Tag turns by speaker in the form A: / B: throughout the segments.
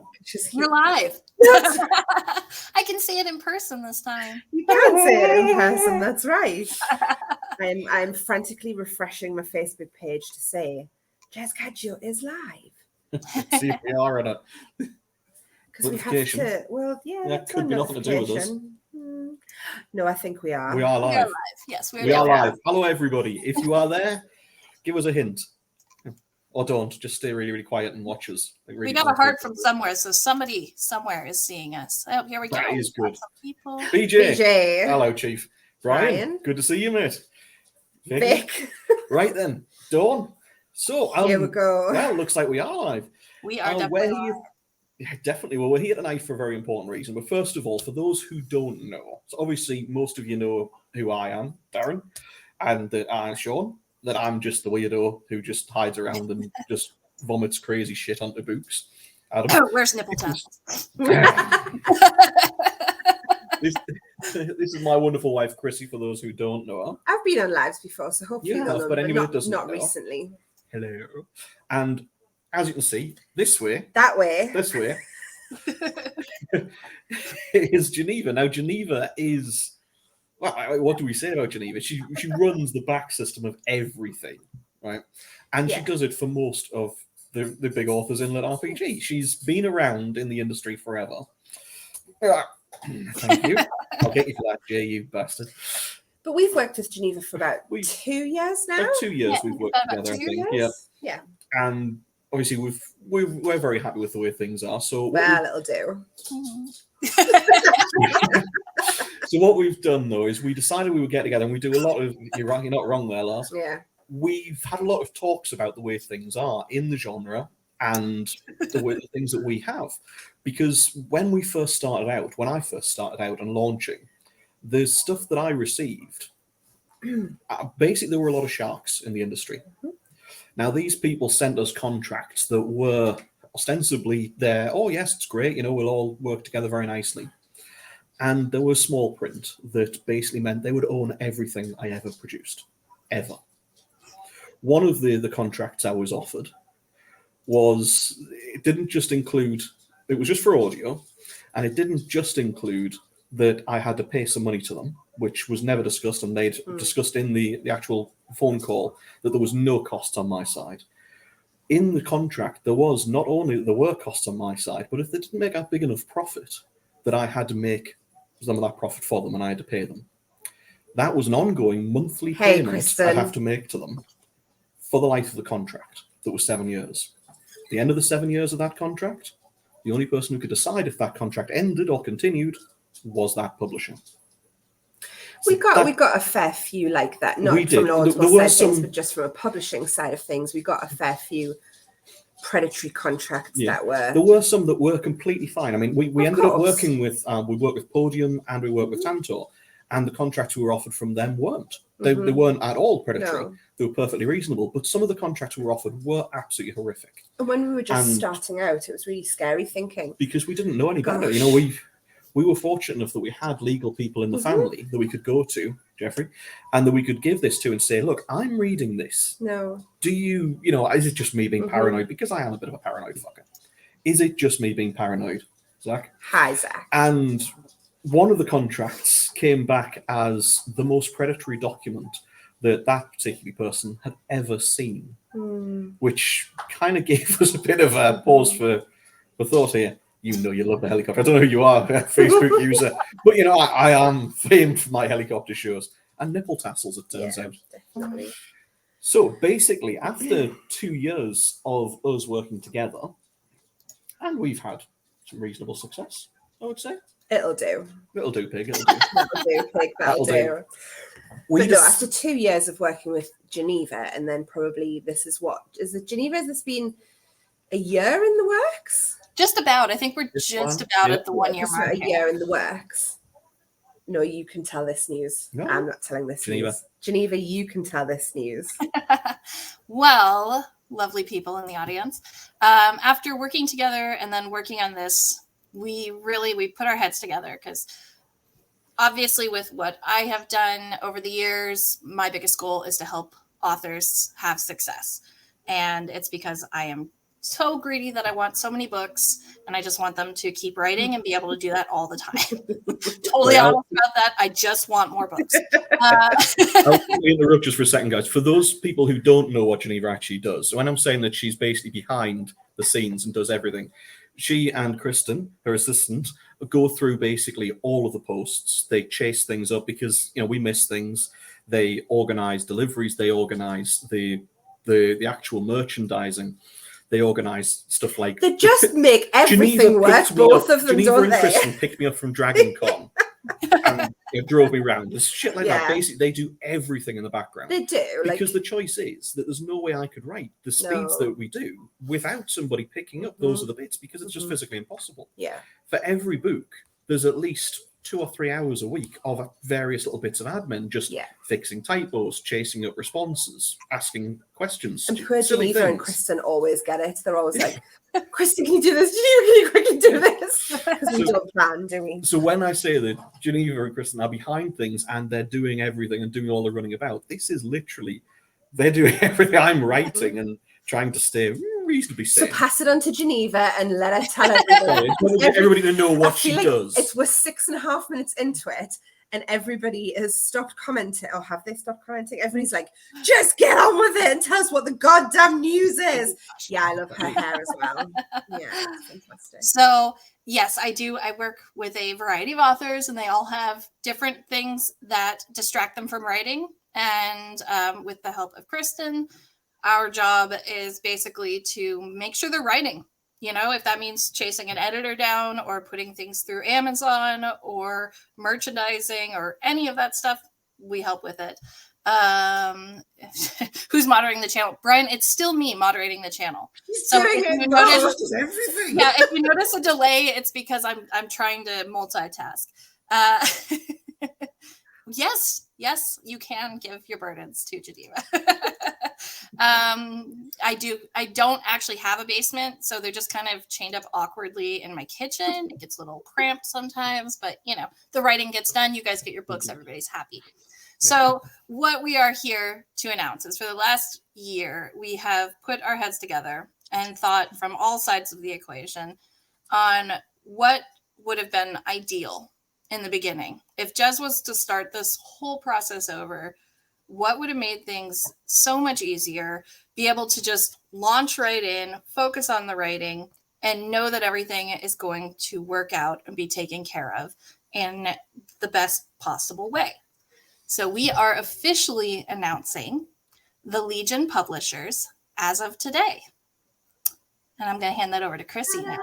A: Huh?
B: We're live. I can see it in person this time.
C: You can see it in person, that's right. I'm frantically refreshing my Facebook page to say, Jazz Gadget is live.
A: Let's see if we are or not.
C: Because we have to, well, yeah,
A: That
C: that's
A: could
C: one
A: be nothing to do with us.
C: notification. No, I think we are.
A: We are live.
B: We are live. Yes,
A: We are live. Hello, everybody. If you are there, give us a hint. Or don't. Just stay really, really quiet and watch us. Like, really
B: we got a heart from somewhere, so somebody somewhere is seeing us. Oh, here we go.
A: That is good.
B: People.
A: BJ. Hello, Chief. Brian. Good to see you, mate.
C: Vic.
A: Right then. Dawn. So,
C: here we go.
A: Well, looks like we are live.
B: We are definitely live.
A: Yeah, definitely. Well, we're here tonight for a very important reason. But first of all, for those who don't know, so obviously most of you know who I am, Darren, and that I'm Sean, that I'm just the weirdo who just hides around and just vomits crazy shit onto books. Adam.
B: Oh, where's nipple tassels?
A: This is my wonderful wife, Chrissy, for those who don't know her.
C: I've been on lives before, so hopefully
A: you have, but anybody that doesn't
C: not
A: know.
C: Recently.
A: Hello. And as you can see, this way.
C: This
A: way is Geneva. Now, Geneva is, well, what do we say about Geneva? She runs the back system of everything, right? And she does it for most of the big authors in Lit RPG. She's been around in the industry forever. Thank you. I'll get you for that, Jay, you bastard.
C: But we've worked with Geneva for about 2 years now.
A: About 2 years we've worked together, I think.
C: Yeah.
A: And obviously we're very happy with the way things are. So
C: it'll do.
A: So what we've done though is we decided we would get together and we do a lot of you're not wrong there, Lars.
C: Yeah.
A: We've had a lot of talks about the way things are in the genre and the things that we have. Because when I first started out and launching, the stuff that I received, basically there were a lot of sharks in the industry. Mm-hmm. Now, these people sent us contracts that were ostensibly there. Oh, yes, it's great. We'll all work together very nicely. And there was small print that basically meant they would own everything I ever produced, ever. One of the contracts I was offered it didn't just include, it was just for audio, and it didn't just include that I had to pay some money to them, which was never discussed, and they'd discussed in the actual phone call that there was no costs on my side. In the contract, there was not only there were costs on my side, but if they didn't make a big enough profit, that I had to make some of that profit for them and I had to pay them. That was an ongoing monthly payment I'd have to make to them for the life of the contract. That was 7 years. At the end of the 7 years of that contract, the only person who could decide if that contract ended or continued was that publisher.
C: We got a fair few like that, not from Lords but just from a publishing side of things. We got a fair few predatory contracts that were.
A: There were some that were completely fine. I mean, we ended up working with we worked with Podium and we worked with Tantor, and the contracts we were offered from them weren't. They weren't at all predatory. No. They were perfectly reasonable, but some of the contracts we were offered were absolutely horrific.
C: And when we were just starting out, it was really scary thinking.
A: Because we didn't know any better. We were fortunate enough that we had legal people in the family that we could go to, Jeffrey, and that we could give this to and say, look, I'm reading this.
C: No.
A: Do you, is it just me being paranoid? Because I am a bit of a paranoid fucker. Is it just me being paranoid, Zach?
C: Hi, Zach.
A: And one of the contracts came back as the most predatory document that particular person had ever seen, which kind of gave us a bit of a pause for thought here. You love the helicopter. I don't know who you are, a Facebook user, but I am famed for my helicopter shows and nipple tassels, it turns out.
C: Definitely.
A: So basically, after 2 years of us working together, and we've had some reasonable success, I would say.
C: It'll do.
A: It'll do, pig. It'll do.
C: It'll do, pig. That'll do. After 2 years of working with Geneva, and then probably this is Geneva? Has this been a year in the works?
B: Just about. I think we're just about at the 1 year mark.
C: A year in the works. No, you can tell this news. No. I'm not telling this news. Geneva, you can tell this news.
B: Well, lovely people in the audience. After working together and then working on this, we put our heads together because obviously with what I have done over the years, my biggest goal is to help authors have success. And it's because I am so greedy that I want so many books, and I just want them to keep writing and be able to do that all the time. Totally honest about that. I just want more books.
A: I'll interrupt just for a second, guys. For those people who don't know what Geneva actually does, so when I'm saying that she's basically behind the scenes and does everything, she and Kristen, her assistant, go through basically all of the posts. They chase things up because we miss things. They organize deliveries. They organize the actual merchandising. They organise stuff like...
C: They just make everything work, both of them,
A: Geneva
C: don't
A: and
C: they?
A: Kristen picked me up from Dragon Con and drove me around. There's shit like that. Basically, they do everything in the background.
C: They do.
A: Because the choice is that there's no way I could write the speeds that we do without somebody picking up those other bits, because it's just physically impossible.
C: Yeah.
A: For every book, there's at least 2 or 3 hours a week of various little bits of admin, just fixing typos, chasing up responses, asking questions.
C: And poor Geneva and Kristen always get it. They're always like, Kristen, can you do this? Can you quickly do this? Because we don't plan, do we?
A: So when I say that Geneva and Kristen are behind things and they're doing everything and doing all the running about, this is literally, they're doing everything I'm writing and trying to stay reasonably safe.
C: So pass it on to Geneva and let her tell everybody.
A: Everybody to know what she does.
C: We're 6.5 minutes into it, and everybody has stopped commenting. Or have they stopped commenting? Everybody's like, just get on with it and tell us what the goddamn news is. Yeah, I love her hair as well. Yeah, it's fantastic.
B: So yes, I do. I work with a variety of authors, and they all have different things that distract them from writing. And with the help of Kristen, our job is basically to make sure they're writing. If that means chasing an editor down or putting things through Amazon or merchandising or any of that stuff, we help with it. Who's moderating the channel? Brian, it's still me moderating the channel. So if you notice a delay, it's because I'm trying to multitask. Yes, you can give your burdens to Geneva. I don't actually have a basement, so they're just kind of chained up awkwardly in my kitchen. It gets a little cramped sometimes, but the writing gets done. You guys get your books. Everybody's happy. So what we are here to announce is for the last year, we have put our heads together and thought from all sides of the equation on what would have been ideal in the beginning. If Jez was to start this whole process over, what would have made things so much easier, be able to just launch right in, focus on the writing, and know that everything is going to work out and be taken care of in the best possible way. So we are officially announcing the Legion Publishers as of today. And I'm going to hand that over to Chrissy now.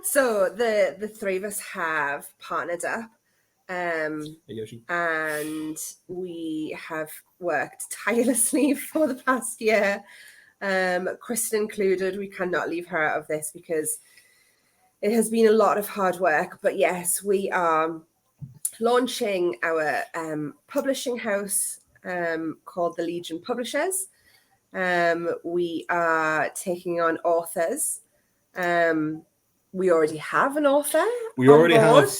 C: So the three of us have partnered up, and we have worked tirelessly for the past year. Kristen included. We cannot leave her out of this because it has been a lot of hard work. But yes, we are launching our publishing house called the Legion Publishers. We are taking on authors. We already have an author.
A: We already have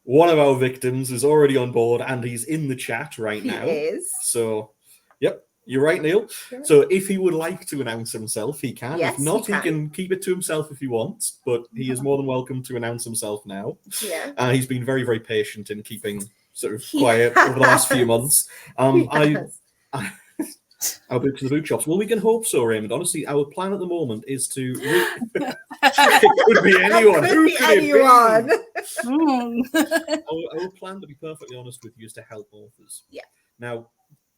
A: one of our victims is already on board, and he's in the chat right now.
C: He is.
A: So, yep, you're right, Neil. Sure. So if he would like to announce himself, he can.
C: Yes,
A: if not, he can keep it to himself if he wants, but he is more than welcome to announce himself now.
C: Yeah.
A: He's been very, very patient in keeping sort of quiet over the last few months. Our books in the bookshops. Well, we can hope so, Raymond. Honestly, our plan at the moment is to... It could be anyone. Who could
C: anyone.
A: It be? Our plan, to be perfectly honest with you, is to help authors.
C: Yeah.
A: Now,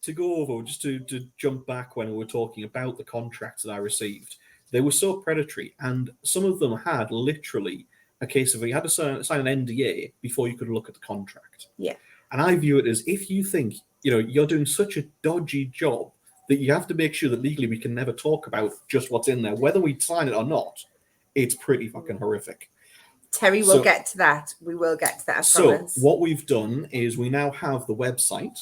A: to go over, just to jump back when we were talking about the contracts that I received, they were so predatory, and some of them had literally a case of you had to sign an NDA before you could look at the contract.
C: Yeah.
A: And I view it as, if you think you're doing such a dodgy job that you have to make sure that legally we can never talk about just what's in there, whether we sign it or not, it's pretty fucking horrific.
C: Terry will get to that. We will get to that, I promise.
A: So what we've done is we now have the website,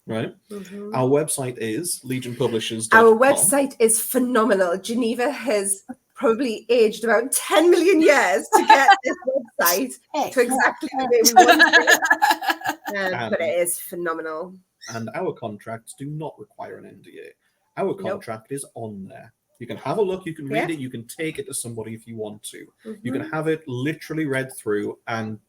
A: right? Mm-hmm. Our website is legionpublishers.com.
C: Our website is phenomenal. Geneva has probably aged about 10 million years to get this website to exactly the way we want it. But it is phenomenal.
A: And our contracts do not require an NDA. Our
C: Nope.
A: contract is on there. You can have a look, you can read it, you can take it to somebody if you want to. You can have it literally read through and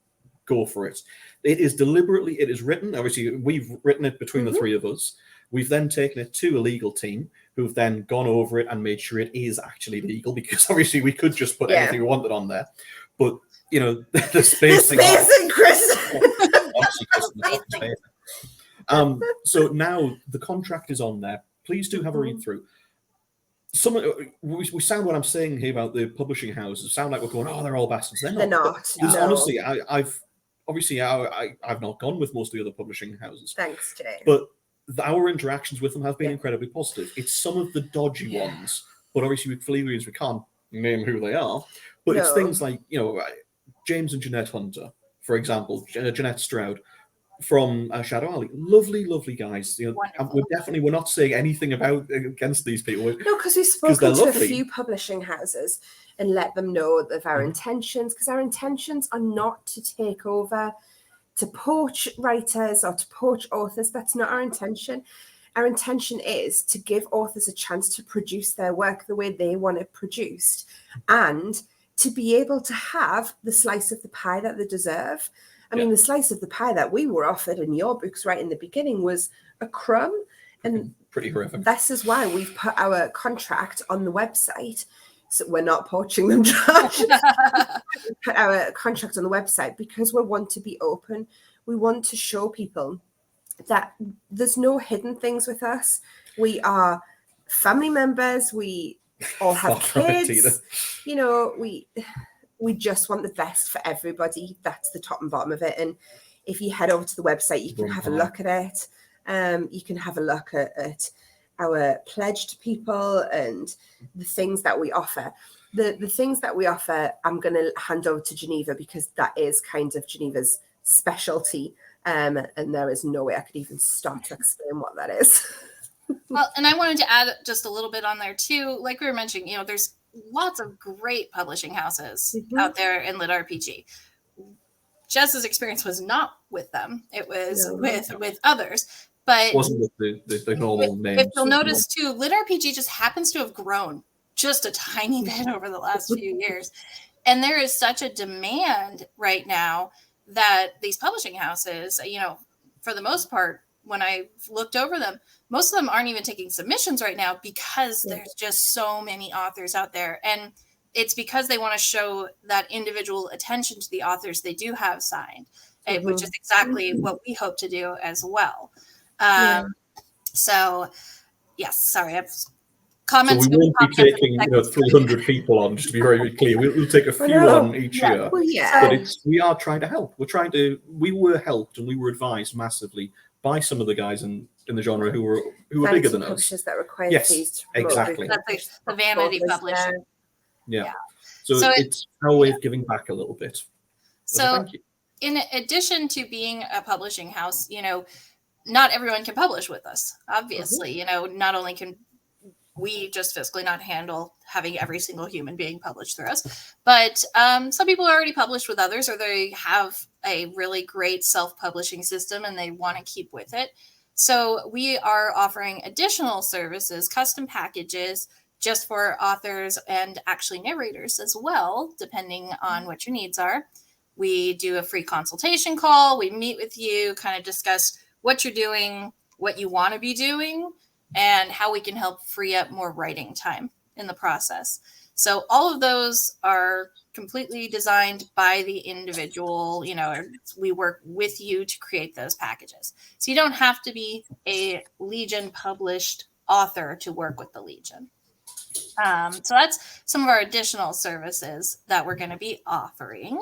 A: go for it. It is written. Obviously, we've written it between the three of us. We've then taken it to a legal team who've then gone over it and made sure it is actually legal, because obviously we could just put anything we wanted on there. But, you know, the space thing.
C: And Kristen.
A: So now the contract is on there. Please do have a read through. We sound, what I'm saying here about the publishing houses, sound like we're going, oh, they're all bastards. They're not.
C: No.
A: Honestly, I've not gone with most of the other publishing houses.
C: Thanks, Jay.
A: But our interactions with them have been incredibly positive. It's some of the dodgy ones, but obviously with Fleabagans, we can't name who they are. But it's things like, you know, James and Jeanette Hunter, for example, Jeanette Stroud from Shadow Alley. Lovely guys. You know, we're not saying anything against these people.
C: No, because we've spoken to a few publishing houses and let them know of our intentions, because our intentions are not to take over, to poach writers or to poach authors. That's not our intention. Our intention is to give authors a chance to produce their work the way they want it produced, and to be able to have the slice of the pie that they deserve. I mean, the slice of the pie that we were offered in your books right in the beginning was a crumb. And
A: pretty horrific.
C: This is why we've put our contract on the website. So we're not poaching them, Josh. We put our contract on the website because we want to be open. We want to show people that there's no hidden things with us. We are family members. We all have kids. You know, we just want the best for everybody. That's the top and bottom of it. And if you head over to the website, you can have a look at it. You can have a look at our pledge to people and the things that we offer. The things that we offer, I'm going to hand over to Geneva, because that is kind of Geneva's specialty. And there is no way I could even start to explain what that is.
B: Well, and I wanted to add just a little bit on there too. Like we were mentioning, you know, there's lots of great publishing houses out there in Lit RPG. Jess's experience was not with them. It was with others. But
A: it wasn't with the normal names.
B: If you'll notice too, Lit RPG just happens to have grown just a tiny bit over the last few years. And there is such a demand right now that these publishing houses, you know, for the most part, when I looked over them, most of them aren't even taking submissions right now because there's just so many authors out there. And it's because they want to show that individual attention to the authors they do have signed, which is exactly what we hope to do as well. So, yes, sorry, I've comments.
A: So we won't be taking 300 people on, just to be very clear. We'll take a few on each year.
C: Well,
A: but we are trying to help. We were helped and we were advised massively by some of the guys in the genre who were bigger than us.
C: Publishers that require fees to promote
A: exactly.
B: That's the Vanity publisher.
A: Yeah. So it's our way of giving back a little bit.
B: So in addition to being a publishing house, you know, not everyone can publish with us. Obviously, you know, not only can we just physically not handle having every single human being published through us, but some people are already published with others, or they have a really great self-publishing system and they want to keep with it. So we are offering additional services, custom packages, just for authors and actually narrators as well, depending on what your needs are. We do a free consultation call. We meet with you, kind of discuss what you're doing, what you want to be doing, and how we can help free up more writing time in the process. So all of those are completely designed by the individual. You know, we work with you to create those packages. So you don't have to be a Legion published author to work with the Legion. So that's some of our additional services that we're going to be offering.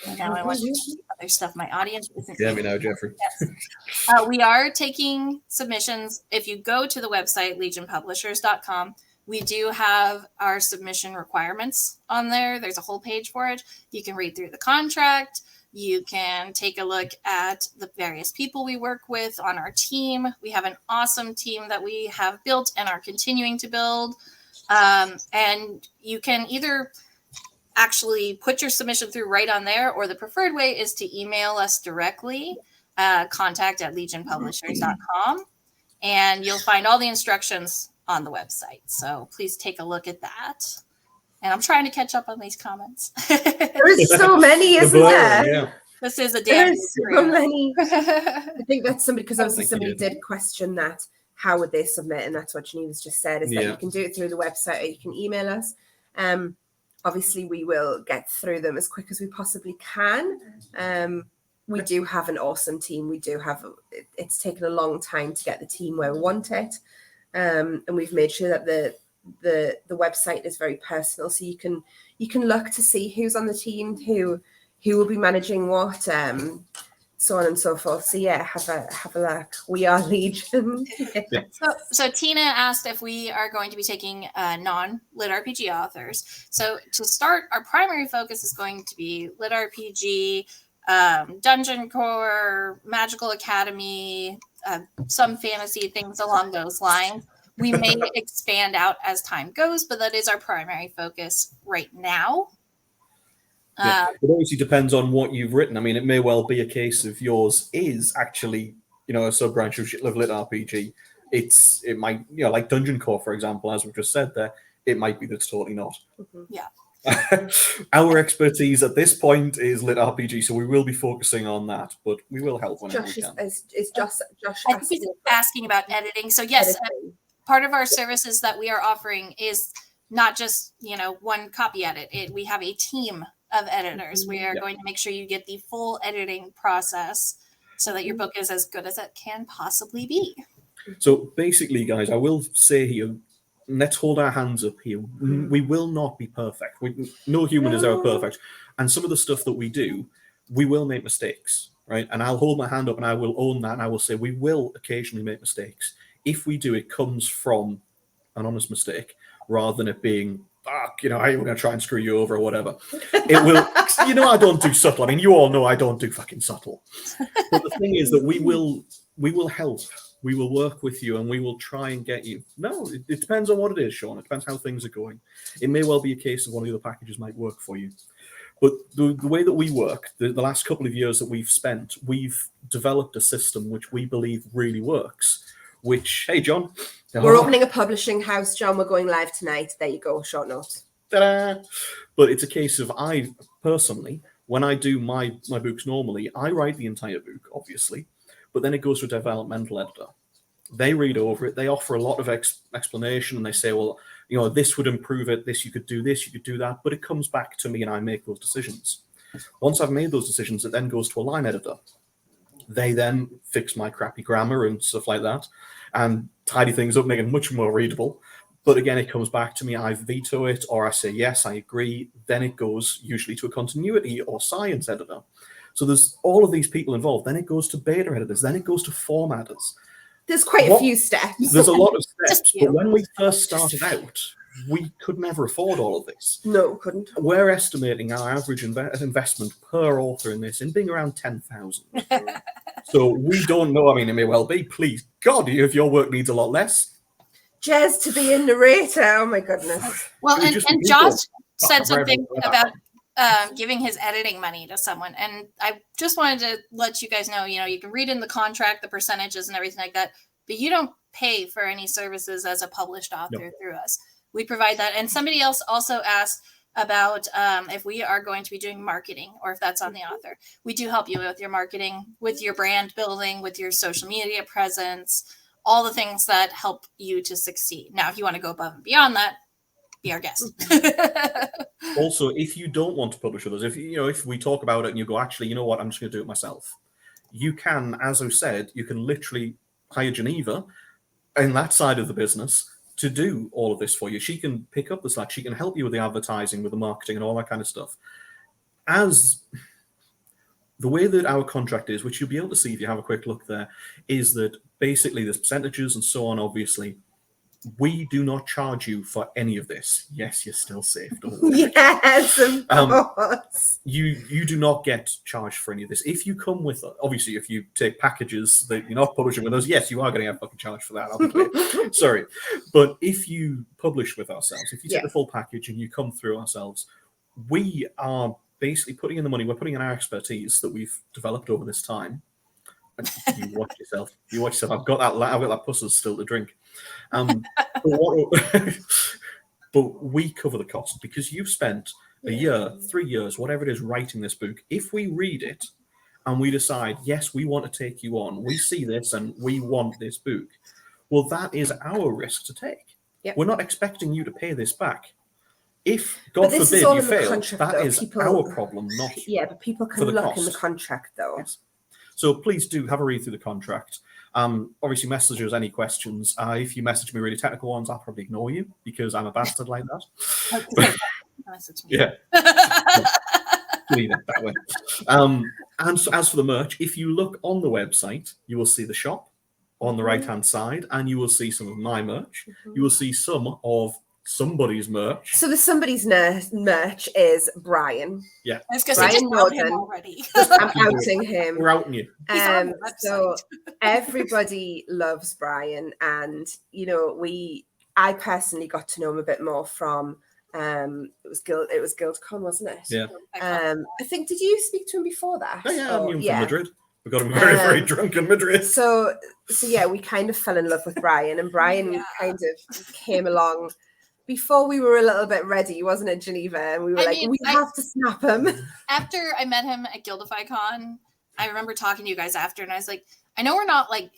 B: And now I want to see other stuff my audience isn't.
A: Yeah, me now, Jeffrey.
B: Yes. We are taking submissions. If you go to the website, legionpublishers.com, we do have our submission requirements on there. There's a whole page for it. You can read through the contract. You can take a look at the various people we work with on our team. We have an awesome team that we have built and are continuing to build. And you can either actually put your submission through right on there, or the preferred way is to email us directly, contact@legionpublishers.com. and you'll find all the instructions on the website. So please take a look at that. And I'm trying to catch up on these comments.
C: There is so many, isn't there?
A: Yeah.
B: This is a
C: There
B: damn
C: is so many. I think that's somebody, because obviously
A: Thank you,
C: somebody did question that. How would they submit? And that's what Geneva's just said, is that
A: Yeah.
C: you can do it through the website or you can email us. Obviously, we will get through them as quick as we possibly can. We do have an awesome team. We do have, it's taken a long time to get the team where we want it. And we've made sure that the website is very personal. So you can look to see who's on the team, who will be managing what, so on and so forth. So yeah, have a look. We are Legion.
B: So Tina asked if we are going to be taking non-lit RPG authors. So to start, our primary focus is going to be lit RPG, Dungeon Core, Magical Academy, some fantasy, things along those lines. We may expand out as time goes, but that is our primary focus right now.
A: Yeah. It obviously depends on what you've written. I mean, it may well be a case of yours is actually, a sub-branch of lit RPG. It might, like Dungeon Core, for example, as we've just said there, it might be that's totally not.
C: Mm-hmm.
B: Yeah.
A: Our expertise at this point is lit RPG, so we will be focusing on that, but we will help whenever
C: Josh
A: we can.
C: is Josh
B: I think he's asking about editing. So yes, part of our services that we are offering is not just, one copy edit. We have a team of editors. We are going to make sure you get the full editing process so that your book is as good as it can possibly be.
A: So basically, guys, I will say here, let's hold our hands up here. We will not be perfect. No human is ever perfect. And some of the stuff that we do, we will make mistakes, right? And I'll hold my hand up and I will own that. And I will say we will occasionally make mistakes. If we do, it comes from an honest mistake rather than it being, we're going to try and screw you over or whatever. It will, I don't do subtle. I mean, you all know I don't do fucking subtle. But the thing is that we will help. We will work with you and we will try and get you. No, it depends on what it is, Sean. It depends how things are going. It may well be a case of one of the other packages might work for you. But the way that we work, the last couple of years that we've spent, we've developed a system which we believe really works. Which, hey, John.
C: We're opening a publishing house, John. We're going live tonight. There you go, short note.
A: Ta-da! But it's a case of I, personally, when I do my books normally, I write the entire book, obviously, but then it goes to a developmental editor. They read over it. They offer a lot of explanation, and they say, well, this would improve it. You could do this, you could do that. But it comes back to me, and I make those decisions. Once I've made those decisions, it then goes to a line editor. They then fix my crappy grammar and stuff like that and tidy things up, make it much more readable. But again, it comes back to me. I veto it or I say, yes, I agree. Then it goes usually to a continuity or science editor. So there's all of these people involved. Then it goes to beta editors. Then it goes to formatters.
C: There's quite a few steps.
A: There's a lot of steps. But when we first started out, we could never afford all of this.
C: No, couldn't.
A: We're estimating our average investment per author in this in being around 10,000. So we don't know. I mean, it may well be. Please, God, if your work needs a lot less.
C: Jez to be a narrator. Oh my goodness.
B: Well, and Josh said something about giving his editing money to someone, and I just wanted to let you guys know. You can read in the contract the percentages and everything like that, but you don't pay for any services as a published author through us. We provide that. And somebody else also asked about if we are going to be doing marketing or if that's on the author. We do help you with your marketing, with your brand building, with your social media presence, all the things that help you to succeed. Now, if you want to go above and beyond that, be our guest.
A: Also, if you don't want to publish with us, if we talk about it and you go, actually, you know what, I'm just going to do it myself. You can, as I said, you can literally hire Geneva in that side of the business to do all of this for you. She can pick up the slack. She can help you with the advertising, with the marketing and all that kind of stuff. As the way that our contract is, which you'll be able to see if you have a quick look there, is that basically there's percentages and so on, obviously. We do not charge you for any of this. Yes, you're still safe. Don't worry.
C: Yes, of course.
A: You do not get charged for any of this. If you come with, obviously, if you take packages that you're not publishing with us, yes, you are going to get fucking charged for that, obviously. Sorry. But if you publish with ourselves, if you take the full package and you come through ourselves, we are basically putting in the money. We're putting in our expertise that we've developed over this time. You watch yourself. You watch yourself. I've got that Puss's still to drink. But we cover the cost because you've spent a year, 3 years, whatever it is, writing this book. If we read it and we decide, yes, we want to take you on, we see this and we want this book, well, that is our risk to take.
C: Yep.
A: We're not expecting you to pay this back. If,
C: But
A: God
C: this
A: forbid,
C: is all
A: you
C: in the
A: fail,
C: contract,
A: that
C: though.
A: is
C: People-
A: our problem, not
C: Yeah, but people
A: for
C: can
A: the
C: look in the
A: cost.
C: contract though.
A: Yes. So please do have a read through the contract. Obviously, message us any questions. If you message me really technical ones, I'll probably ignore you because I'm a bastard like that.
B: Message me.
A: Yeah, leave it that way. And so as for the merch, if you look on the website, you will see the shop on the right-hand side, and you will see some of my merch. You will see some of somebody's merch.
C: So the somebody's merch is Brian.
B: I was going to say,
C: Brian
B: just out him
C: Norton.
B: already.
C: I'm outing him.
A: We're outing you.
B: He's on the
C: So
B: website.
C: everybody loves Brian, and I personally got to know him a bit more from it was Guildcon, wasn't it?
A: Yeah.
C: I think, did you speak to him before that?
A: Oh, yeah, I
C: Or-
A: knew him from Madrid. We got him very, very drunk in Madrid.
C: So yeah, we kind of fell in love with Brian, and Brian
B: Yeah.
C: kind of came along before we were a little bit ready, wasn't it, Geneva? And we were we have to snap him.
B: After I met him at Guildify-Con, I remember talking to you guys after, and I was like, I know we're not like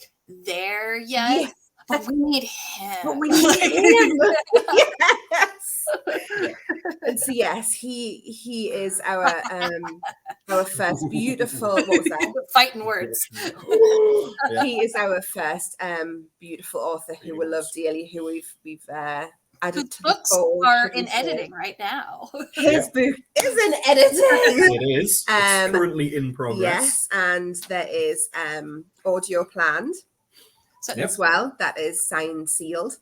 B: there yet,
C: Yes.
B: but we need him.
C: But we need him. Yes. And so yes, he is our first beautiful. What was that?
B: Fighting words.
A: Yeah.
C: He is our first beautiful author who we love dearly, who we've added
B: Whose
C: to the
B: books
C: fold,
B: are
C: should we
B: in
C: say.
B: editing right now.
C: His book is in editing.
A: It is. It's currently in progress.
C: Yes, and there is audio planned
B: So
A: Yep.
C: as well. That is signed, sealed.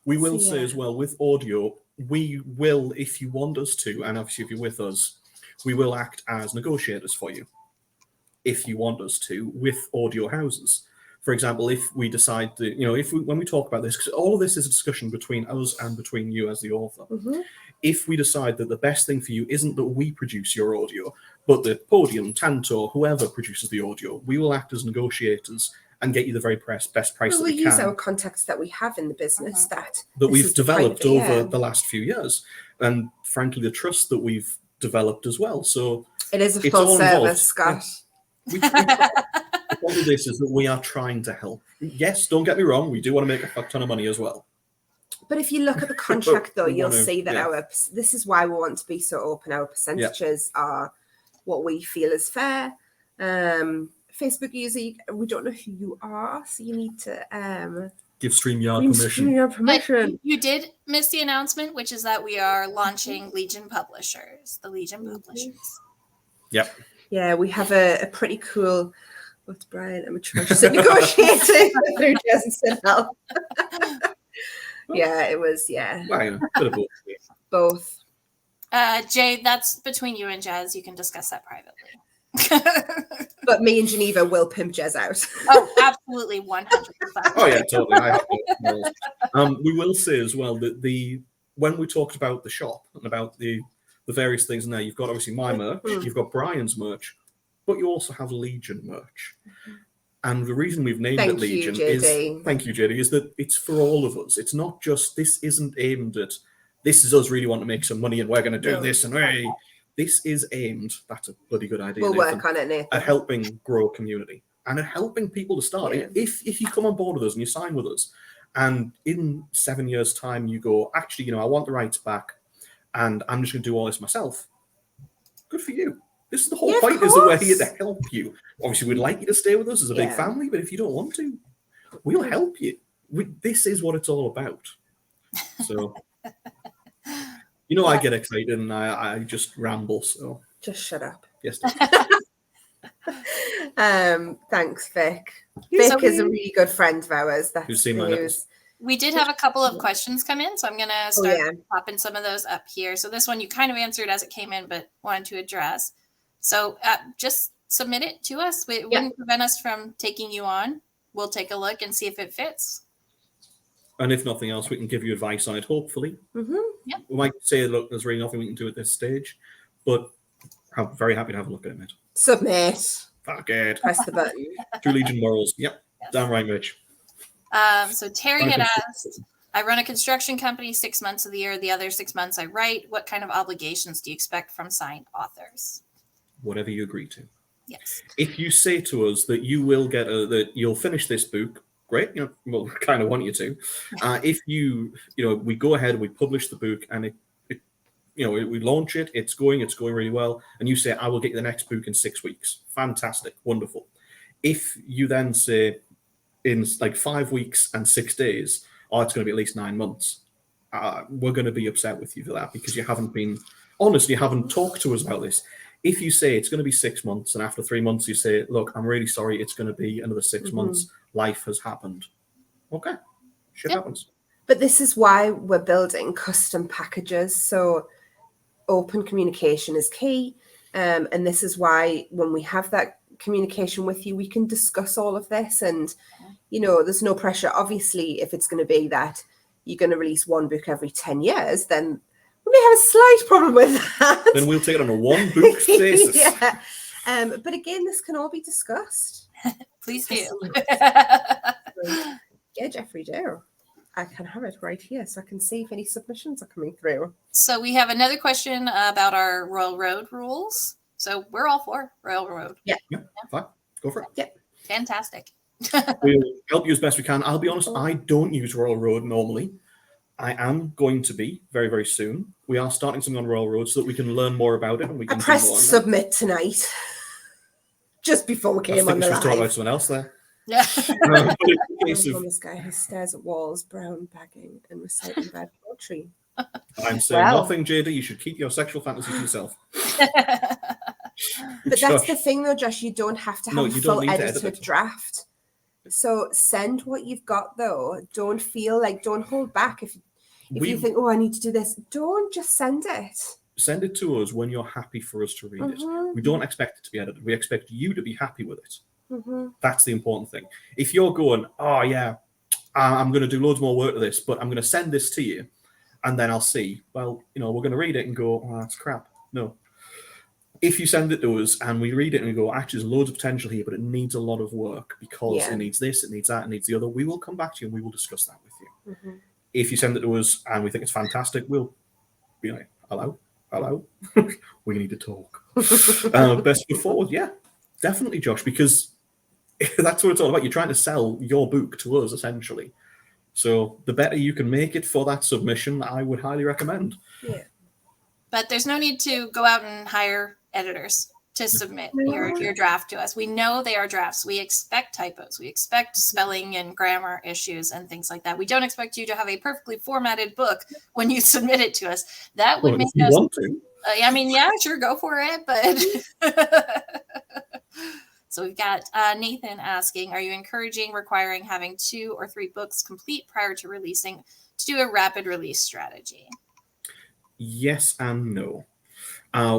A: We will
C: So,
A: say
C: yeah.
A: as well with audio, we will, if you want us to, and obviously if you're with us, we will act as negotiators for you. If you want us to, with audio houses. For example, if we decide that, when we talk about this, because all of this is a discussion between us and between you as the author.
C: Mhm.
A: If we decide that the best thing for you isn't that we produce your audio, but that Podium, Tantor, whoever produces the audio, we will act as negotiators and get you the very best price
C: We
A: that
C: will
A: we
C: use
A: can.
C: our contacts that we have in the business
A: that
C: this
A: we've
C: is the kind
A: developed
C: of it,
A: over
C: yeah.
A: the last few years, and frankly, the trust that we've developed as well. So
C: It is a
A: It's
C: full
A: all
C: service,
A: involved.
C: Scott.
A: all of this is that we are trying to help. Yes, don't get me wrong, we do want to make a fuck ton of money as well.
C: But if you look at the contract, though,
A: We
C: you'll
A: wanna-
C: see that
A: yeah.
C: this is why we want to be so open. Our percentages are what we feel is fair. Facebook user, we don't know who you are, so you need to
A: Give StreamYard permission.
C: your
B: But
C: permission.
B: you did miss the announcement, which is that we are launching Legion Publishers, the Legion Publishers.
A: Yep.
C: Yeah, we have a pretty cool. With Brian, I'm a negotiating through Jason Snell. Yeah, it was. Yeah,
A: Well, bit of both.
C: both.
B: Jay, that's between you and Jazz. You can discuss that privately.
C: But me and Geneva will pimp Jez out.
B: Oh, absolutely, 100%.
A: Oh yeah, totally. I have to. We will say as well that when we talked about the shop and about the various things in there, you've got obviously my merch, you've got Brian's merch, but you also have Legion merch. And the reason we've named it
C: Thank you,
A: Legion
C: JD.
A: is that it's for all of us. It's not just, this isn't aimed at, this is us really want to make some money and we're going to do
C: No.
A: this and hey. This is aimed, that's a bloody good idea,
C: We'll
A: Nathan,
C: work on it, Nathan.
A: at helping grow a community and at helping people to start.
C: Yeah.
A: If you come on board with us and you sign with us, and in 7 years' time you go, actually, I want the rights back, and I'm just going to do all this myself. Good for you. This is the whole
C: Yeah, of
A: point. Is that we're
C: course.
A: here to help you. Obviously, we'd like you to stay with us as a big
C: Yeah.
A: family, but if you don't want to, we'll help you. This is what it's all about. So. I get excited and I just ramble. So
C: Just shut up.
A: yes,
C: Thanks, Vic.
B: So
C: Vic is a really good friend of ours. That's
A: Who's seen my notes.
B: We did have a couple of questions come in, so I'm going to start
C: yeah.
B: popping some of those up here. So this one you kind of answered as it came in, but wanted to address. So just submit it to us. It wouldn't prevent us from taking you on. We'll take a look and see if it fits.
A: and if nothing else, we can give you advice on it. Hopefully,
C: Mhm.
A: we might say, look, there's really nothing we can do at this stage, but I'm very happy to have a look at it, mate.
C: Submit.
A: Fuck it.
C: Press the button.
A: True Legion morals. Yep.
B: Yes.
A: Damn right, Mitch.
B: So Terry had asked, I run a construction company 6 months of the year. The other 6 months I write. What kind of obligations do you expect from signed authors?
A: Whatever you agree to.
B: Yes.
A: If you say to us that you will get that you'll finish this book, great. We'll kind of want you to. If we go ahead and we publish the book and we launch it, it's going really well, and you say, I will get you the next book in 6 weeks. Fantastic, wonderful. If you then say in like 5 weeks and 6 days, it's going to be at least 9 months, we're going to be upset with you for that because you haven't been honest. You haven't talked to us about this. If you say it's going to be 6 months and after 3 months you say, look, I'm really sorry, it's going to be another 6 months, life has happened. Okay, shit happens.
C: But this is why we're building custom packages. So open communication is key. And this is why when we have that communication with you, we can discuss all of this. And, there's no pressure. Obviously, if it's going to be that you're going to release one book every 10 years, then we may have a slight problem with that.
A: Then we'll take it on a one book basis.
C: Yeah. But again, this can all be discussed.
B: Please do.
C: Yeah, Jeffrey, do. I can have it right here so I can see if any submissions are coming through.
B: So we have another question about our Royal Road rules. So we're all for Royal Road.
C: Yeah.
A: Fine. Go for it.
C: Yep.
B: Fantastic.
A: We'll help you as best we can. I'll be honest, I don't use Royal Road normally. I am going to be very, very soon. We are starting something on Royal Road so that we can learn more about it and we can
C: I
A: do
C: pressed
A: more on
C: submit tonight. Just before we
A: that. I
C: came
A: think
C: on
A: we
C: the
A: should talk about
C: live.
A: someone else there.
B: Yeah.
C: This guy who stares at walls, brown bagging, and reciting bad poetry.
A: I'm saying
C: Well.
A: nothing, JD. You should keep your sexual fantasy to yourself.
C: But that's the thing, though, Josh. You don't have to have
A: No,
C: a
A: you don't
C: full
A: need to edit
C: edited
A: it.
C: draft. So send what you've got, though. Don't hold back. If you think, I need to do this, don't just send it.
A: Send it to us when you're happy for us to read it. We don't expect it to be edited. We expect you to be happy with it. That's the important thing. If you're going, I'm going to do loads more work to this, but I'm going to send this to you, and then I'll see. Well, we're going to read it and go, that's crap. No. If you send it to us and we read it and we go, actually, there's loads of potential here, but it needs a lot of work because it needs this, it needs that, it needs the other, we will come back to you and we will discuss that with you. If you send it to us and we think it's fantastic, we'll be like, hello, we need to talk. Best foot forward, yeah, definitely, Josh, because that's what it's all about. You're trying to sell your book to us, essentially. So the better you can make it for that submission, I would highly recommend.
C: Yeah.
B: But there's no need to go out and hire editors to submit your draft to us. We know they are drafts. We expect typos. We expect spelling and grammar issues and things like that. We don't expect you to have a perfectly formatted book when you submit it to us. That would make us.
A: Want to.
B: Sure, go for it. But so we've got Nathan asking, are you encouraging requiring having 2 or 3 books complete prior to releasing to do a rapid release strategy?
A: Yes and no.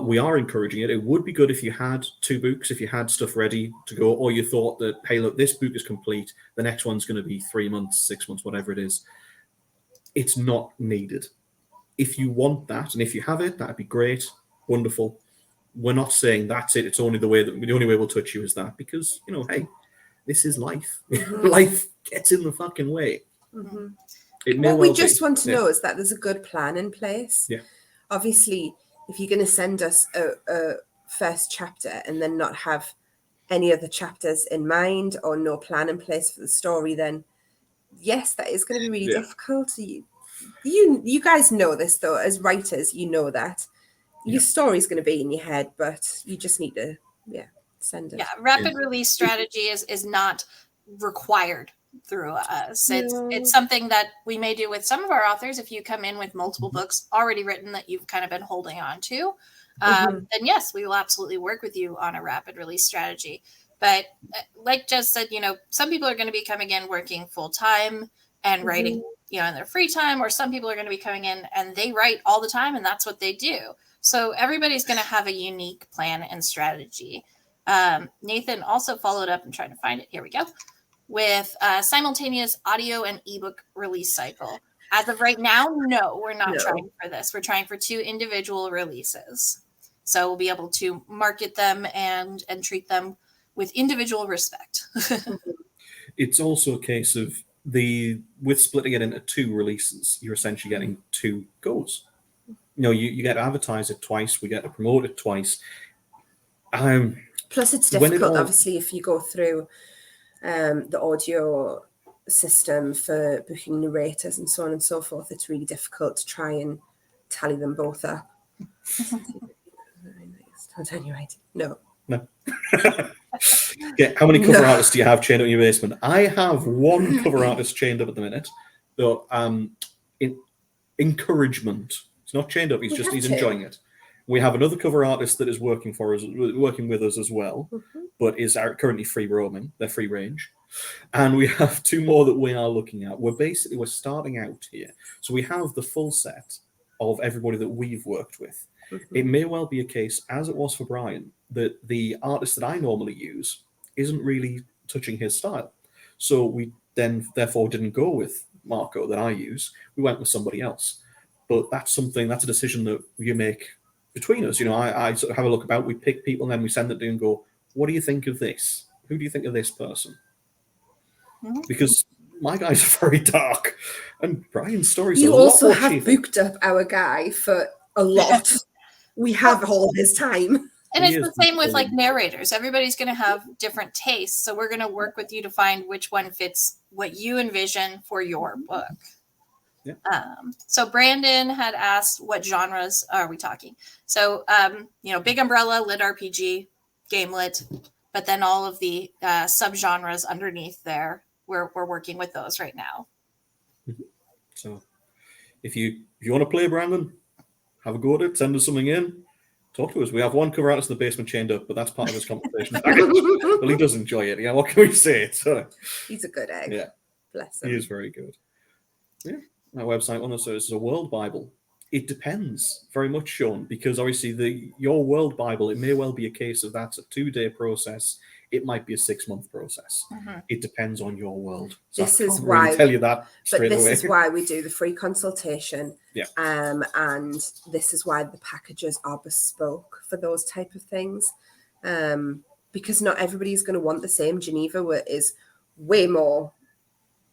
A: We are encouraging it. It would be good if you had 2 books, if you had stuff ready to go, or you thought that, hey, look, this book is complete. The next one's going to be 3 months, 6 months, whatever it is. It's not needed. If you want that, and if you have it, that'd be great, wonderful. We're not saying that's it. It's only the only way we'll touch you is that, because hey, this is life. Life gets in the fucking way.
C: What we just want to know is that there's a good plan in place.
A: Yeah.
C: Obviously, if you're going to send us a first chapter and then not have any other chapters in mind or no plan in place for the story, then yes, that is going to be really difficult. You guys know this, though, as writers, you know that your story's going to be in your head, but you just need to send it.
B: Yeah, rapid release strategy is not required through us. It's something that we may do with some of our authors. If you come in with multiple books already written that you've kind of been holding on to, then yes, we will absolutely work with you on a rapid release strategy. But like Jess said, some people are going to be coming in working full time and writing, in their free time, or some people are going to be coming in and they write all the time and that's what they do. So everybody's going to have a unique plan and strategy. Nathan also followed up and tried to find it. Here we go. With simultaneous audio and ebook release cycle. As of right now, no, we're not trying for this. We're trying for 2 individual releases. So we'll be able to market them and treat them with individual respect.
A: It's also a case of with splitting it into 2 releases, you're essentially getting 2 goes. You get to advertise it twice, we get to promote it twice.
C: Plus, it's
A: when it
C: difficult,
A: all-
C: obviously, if you go through the audio system for booking narrators and so on and so forth. It's really difficult to try and tally them both up. Anyway, no.
A: Yeah, how many cover artists do you have chained up in your basement? I have 1 cover artist chained up at the minute. So, encouragement. He's not chained up. He's enjoying it. We have another cover artist that is working with us as well, but is currently free roaming. They're free range. And we have 2 more that we are looking at. We're starting out here. So we have the full set of everybody that we've worked with. It may well be a case, as it was for Brian, that the artist that I normally use isn't really touching his style. So we then therefore didn't go with Marco that I use. We went with somebody else. But that's a decision that you make between us. I sort of have a look about, we pick people, and then we send it to and go, what do you think of this? Who do you think of this person? Because my guys are very dark, and Brian's stories are a lot more
C: also have
A: cheerful.
C: booked up our guy for a lot. We have all his time.
B: And it's the same with like narrators. Everybody's going to have different tastes. So we're going to work with you to find which one fits what you envision for your book.
A: Yeah.
B: So Brandon had asked, what genres are we talking? So, Big Umbrella, Lit RPG, Game Lit, but then all of the subgenres underneath there, we're working with those right now.
A: So if you want to play, Brandon, have a go at it, send us something in, talk to us. We have 1 cover artist in the basement chained up, but that's part of his compensation package. Well, he does enjoy it. Yeah, what can we say? So,
C: He's a good egg.
A: Yeah.
C: Bless him.
A: He is very good. Yeah. Our website on us is a World Bible. It depends very much, Sean, because obviously your World Bible, it may well be a case of that's a 2-day process. It might be a 6-month process. It depends on your world. So
C: This
A: I
C: is
A: can't
C: why
A: really tell you that straight
C: But this
A: away.
C: is why we do the free consultation.
A: Yeah.
C: And this is why the packages are bespoke for those type of things. Because not everybody is going to want the same. Geneva is way more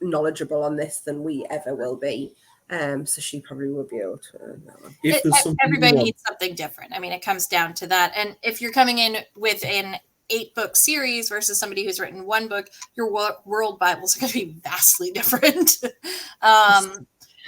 C: knowledgeable on this than we ever will be. So she probably will be able to that one.
A: If there's something
B: Everybody
A: you want-
B: needs something different. I mean, it comes down to that. And if you're coming in with an 8-book series versus somebody who's written 1 book, your world Bibles are going to be vastly different.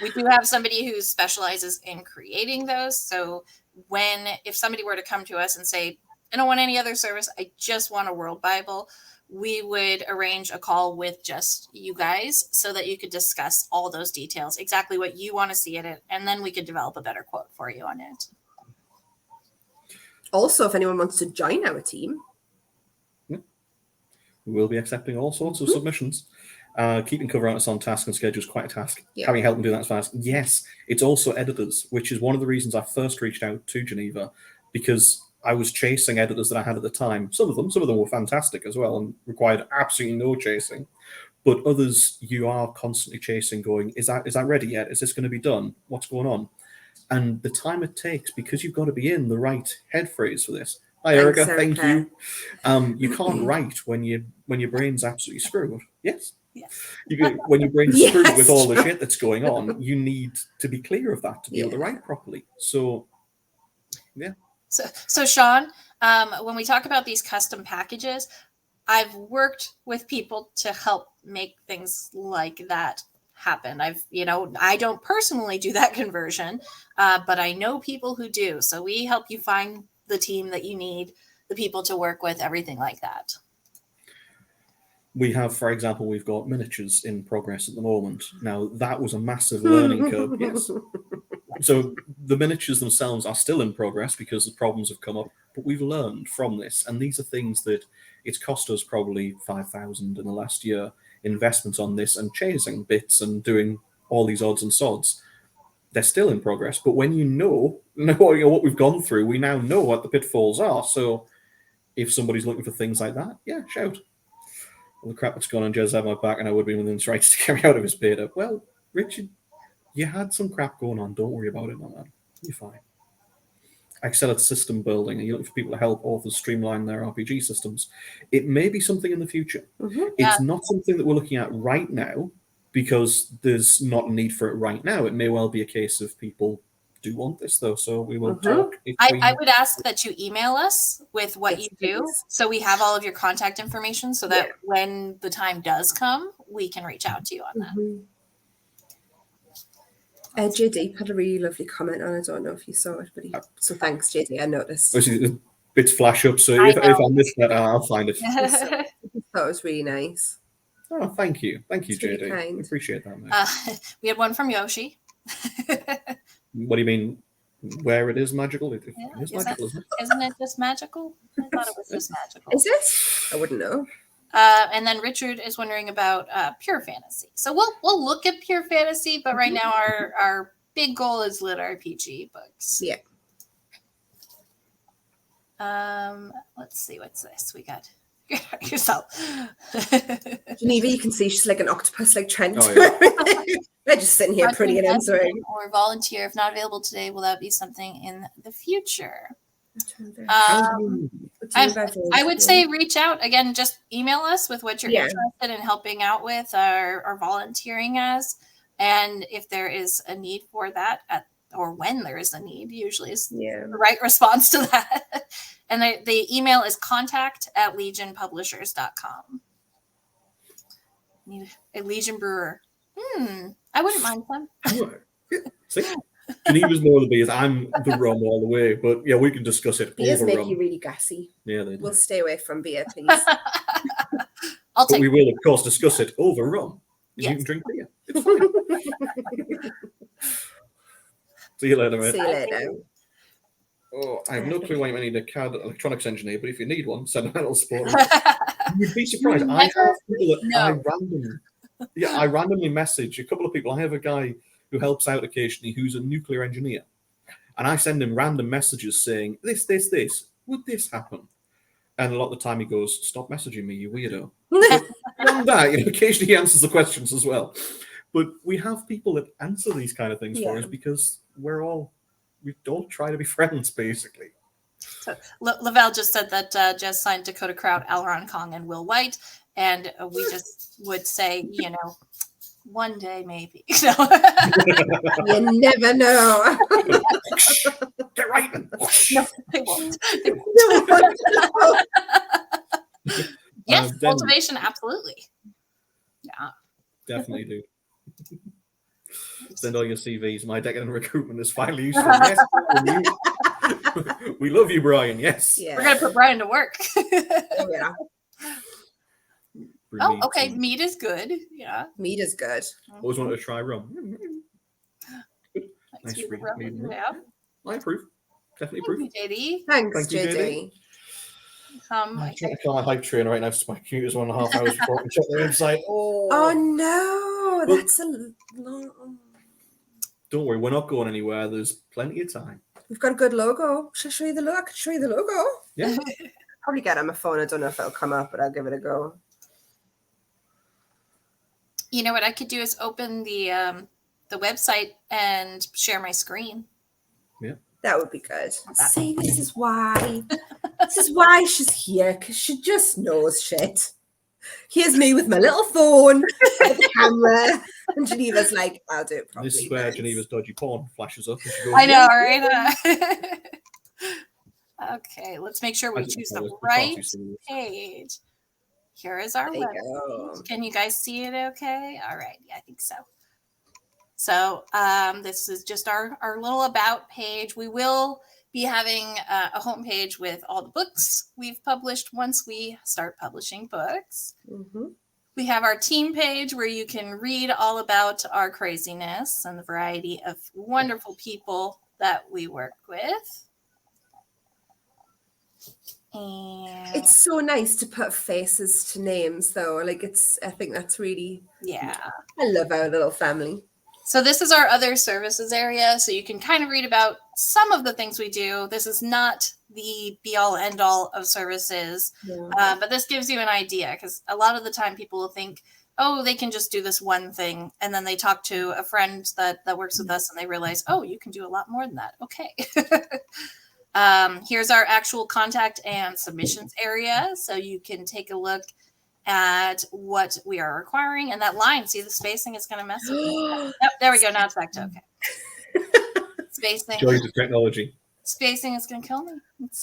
B: We do have somebody who specializes in creating those. So if somebody were to come to us and say, I don't want any other service, I just want a world Bible, we would arrange a call with just you guys so that you could discuss all those details, exactly what you want to see in it, and then we could develop a better quote for you on it.
C: Also, if anyone wants to join our team,
A: we will be accepting all sorts of submissions. Keeping cover artists on task and schedule is quite a task.
C: Yeah.
A: Having help them do that fast. Yes, it's also editors, which is one of the reasons I first reached out to Geneva, because I was chasing editors that I had at the time. Some of them were fantastic as well and required absolutely no chasing. But others, you are constantly chasing, going, is that ready yet? Is this going to be done? What's going on? And the time it takes, because you've got to be in the right head phrase for this. Hi, Erica. Thank you. You can't write when your brain's absolutely screwed. Yes. When your brain's screwed with all the shit that's going on, you need to be clear of that to be able to write properly. So, yeah.
B: So Sean, when we talk about these custom packages, I've worked with people to help make things like that happen. I don't personally do that conversion, but I know people who do. So we help you find the team that you need, the people to work with, everything like that.
A: We have, for example, we've got miniatures in progress at the moment. Now, that was a massive learning curve. Yes. So the miniatures themselves are still in progress because the problems have come up, but we've learned from this. And these are things that it's cost us probably 5,000 in the last year, investments on this and chasing bits and doing all these odds and sods. They're still in progress. But when you know what we've gone through, we now know what the pitfalls are. So if somebody's looking for things like that, yeah, shout. Well, the crap that's gone on Jez had my back and I would be within his rights to carry out of his beta. Well, Richard, you had some crap going on. Don't worry about it, my man. You're fine. excel at system building and you're looking for people to help authors streamline their RPG systems, it may be something in the future.
C: Mhm.
A: It's not something that we're looking at right now because there's not a need for it right now. It may well be a case of people do want this though, so we will talk. If
B: I would ask that you email us with what
C: Yes,
B: you do,
C: please.
B: so we have all of your contact information, so that when the time does come, we can reach out to you on that.
C: Mhm. JD had a really lovely comment, and I don't know if you saw it, but so thanks, JD. I noticed.
A: obviously the bits flash up, so
B: I
A: if I
B: know.
A: miss that, I'll find it.
C: I thought it was really nice.
A: Oh, thank you,
C: It's really
A: JD.
C: kind.
A: I appreciate that, mate.
B: We had one from Yoshi.
A: What do you mean? Where it is magical? It
B: Yeah,
A: is magical, isn't it?
B: Isn't it just magical? I thought it was just magical.
C: Is it? I wouldn't know.
B: And then Richard is wondering about pure fantasy. So we'll look at pure fantasy, but right now our big goal is lit RPG books.
C: Yeah.
B: Let's see, what's this? We got yourself.
C: Geneva, you can see she's like an octopus, like trying to.
A: Oh,
C: They're just sitting here pretty and answering.
B: Or volunteer if not available today. Will that be something in the future? I would say reach out again. Just email us with what you're interested in helping out with or volunteering as, and if there is a need for that or when there is a need, usually is the right response to that. And the email is contact@legionpublishers.com. Need a Legion brewer. I wouldn't mind some.
A: See? Geneva's more the beers. I'm the rum all the way, but yeah, we can discuss it.
C: Beers
A: over
C: make
A: rum.
C: you really gassy.
A: Yeah, they do.
C: We'll stay away from beer, please.
B: I'll
A: But
B: take
A: we will, of course, discuss it over rum.
B: Yes.
A: You can drink beer. It's fine. See you later, mate.
C: See you later.
A: Oh, I have no clue why you need a CAD electronics engineer, but if you need one, send a metal support. You'd be surprised. I have people that I randomly message a couple of people. I have a guy who helps out occasionally who's a nuclear engineer. And I send him random messages saying, this, would this happen? And a lot of the time he goes, stop messaging me, you weirdo. Beyond that, occasionally he answers the questions as well. But we have people that answer these kind of things for us because we all try to be friends, basically.
B: So Lavelle just said that Jez signed Dakota Crowd, Alron Kong, and Will White. And we just would say, one day maybe. So.
C: You never know.
A: Get right.
B: No, they won't. Yes, cultivation, absolutely. Yeah.
A: Definitely do. Send all your CVs. My decadent recruitment is finally useful. Yes, we love you, Brian. Yes.
C: Yeah.
B: We're going to put Brian to work.
C: Yeah.
B: Oh, okay. Meat is good. Yeah.
C: Meat is good.
A: Always wanted to try rum. Nice
B: Sweet
A: read.
B: rum, yeah.
A: I approve. Definitely approve.
B: Thank you, JD.
C: Thanks,
A: Thank you,
C: JD.
A: I'm trying to call my hype train right now so my computer's 1.5 hours before I can check the website.
C: Oh no, that's a long.
A: Don't worry, we're not going anywhere. There's plenty of time.
C: We've got a good logo. Should I show you the logo? I could show you the logo.
A: Yeah.
C: Probably get it on my phone. I don't know if it'll come up, but I'll give it a go.
B: You know what I could do is open the website and share my screen.
A: Yeah.
C: That would be good. See, this is why. This is why she's here, because she just knows shit. Here's me with my little phone, with the camera, and Geneva's like, I'll do it properly.
A: This is where
C: thanks.
A: Geneva's dodgy porn flashes up. And she goes,
B: I know, right? Okay, let's make sure we choose the right page. Here is our
C: There you
B: website.
C: go.
B: Can you guys see it okay? All right. Yeah, I think so. So this is just our little about page. We will be having a homepage with all the books we've published once we start publishing books.
C: Mm-hmm.
B: We have our team page where you can read all about our craziness and the variety of wonderful people that we work with. And
C: It's so nice to put faces to names, though. Like, I think that's really,
B: yeah.
C: I love our little family.
B: So this is our other services area. So you can kind of read about some of the things we do. This is not the be all end all of services, but this gives you an idea, because a lot of the time people will think, oh, they can just do this one thing. And then they talk to a friend that works with us and they realize, oh, you can do a lot more than that. Okay. Here's our actual contact and submissions area. So you can take a look at what we are requiring. And that line, see the spacing is going to mess with it. Yep, there we go. Now it's back to okay. Spacing.
A: Joys of technology.
B: Spacing is going to kill me.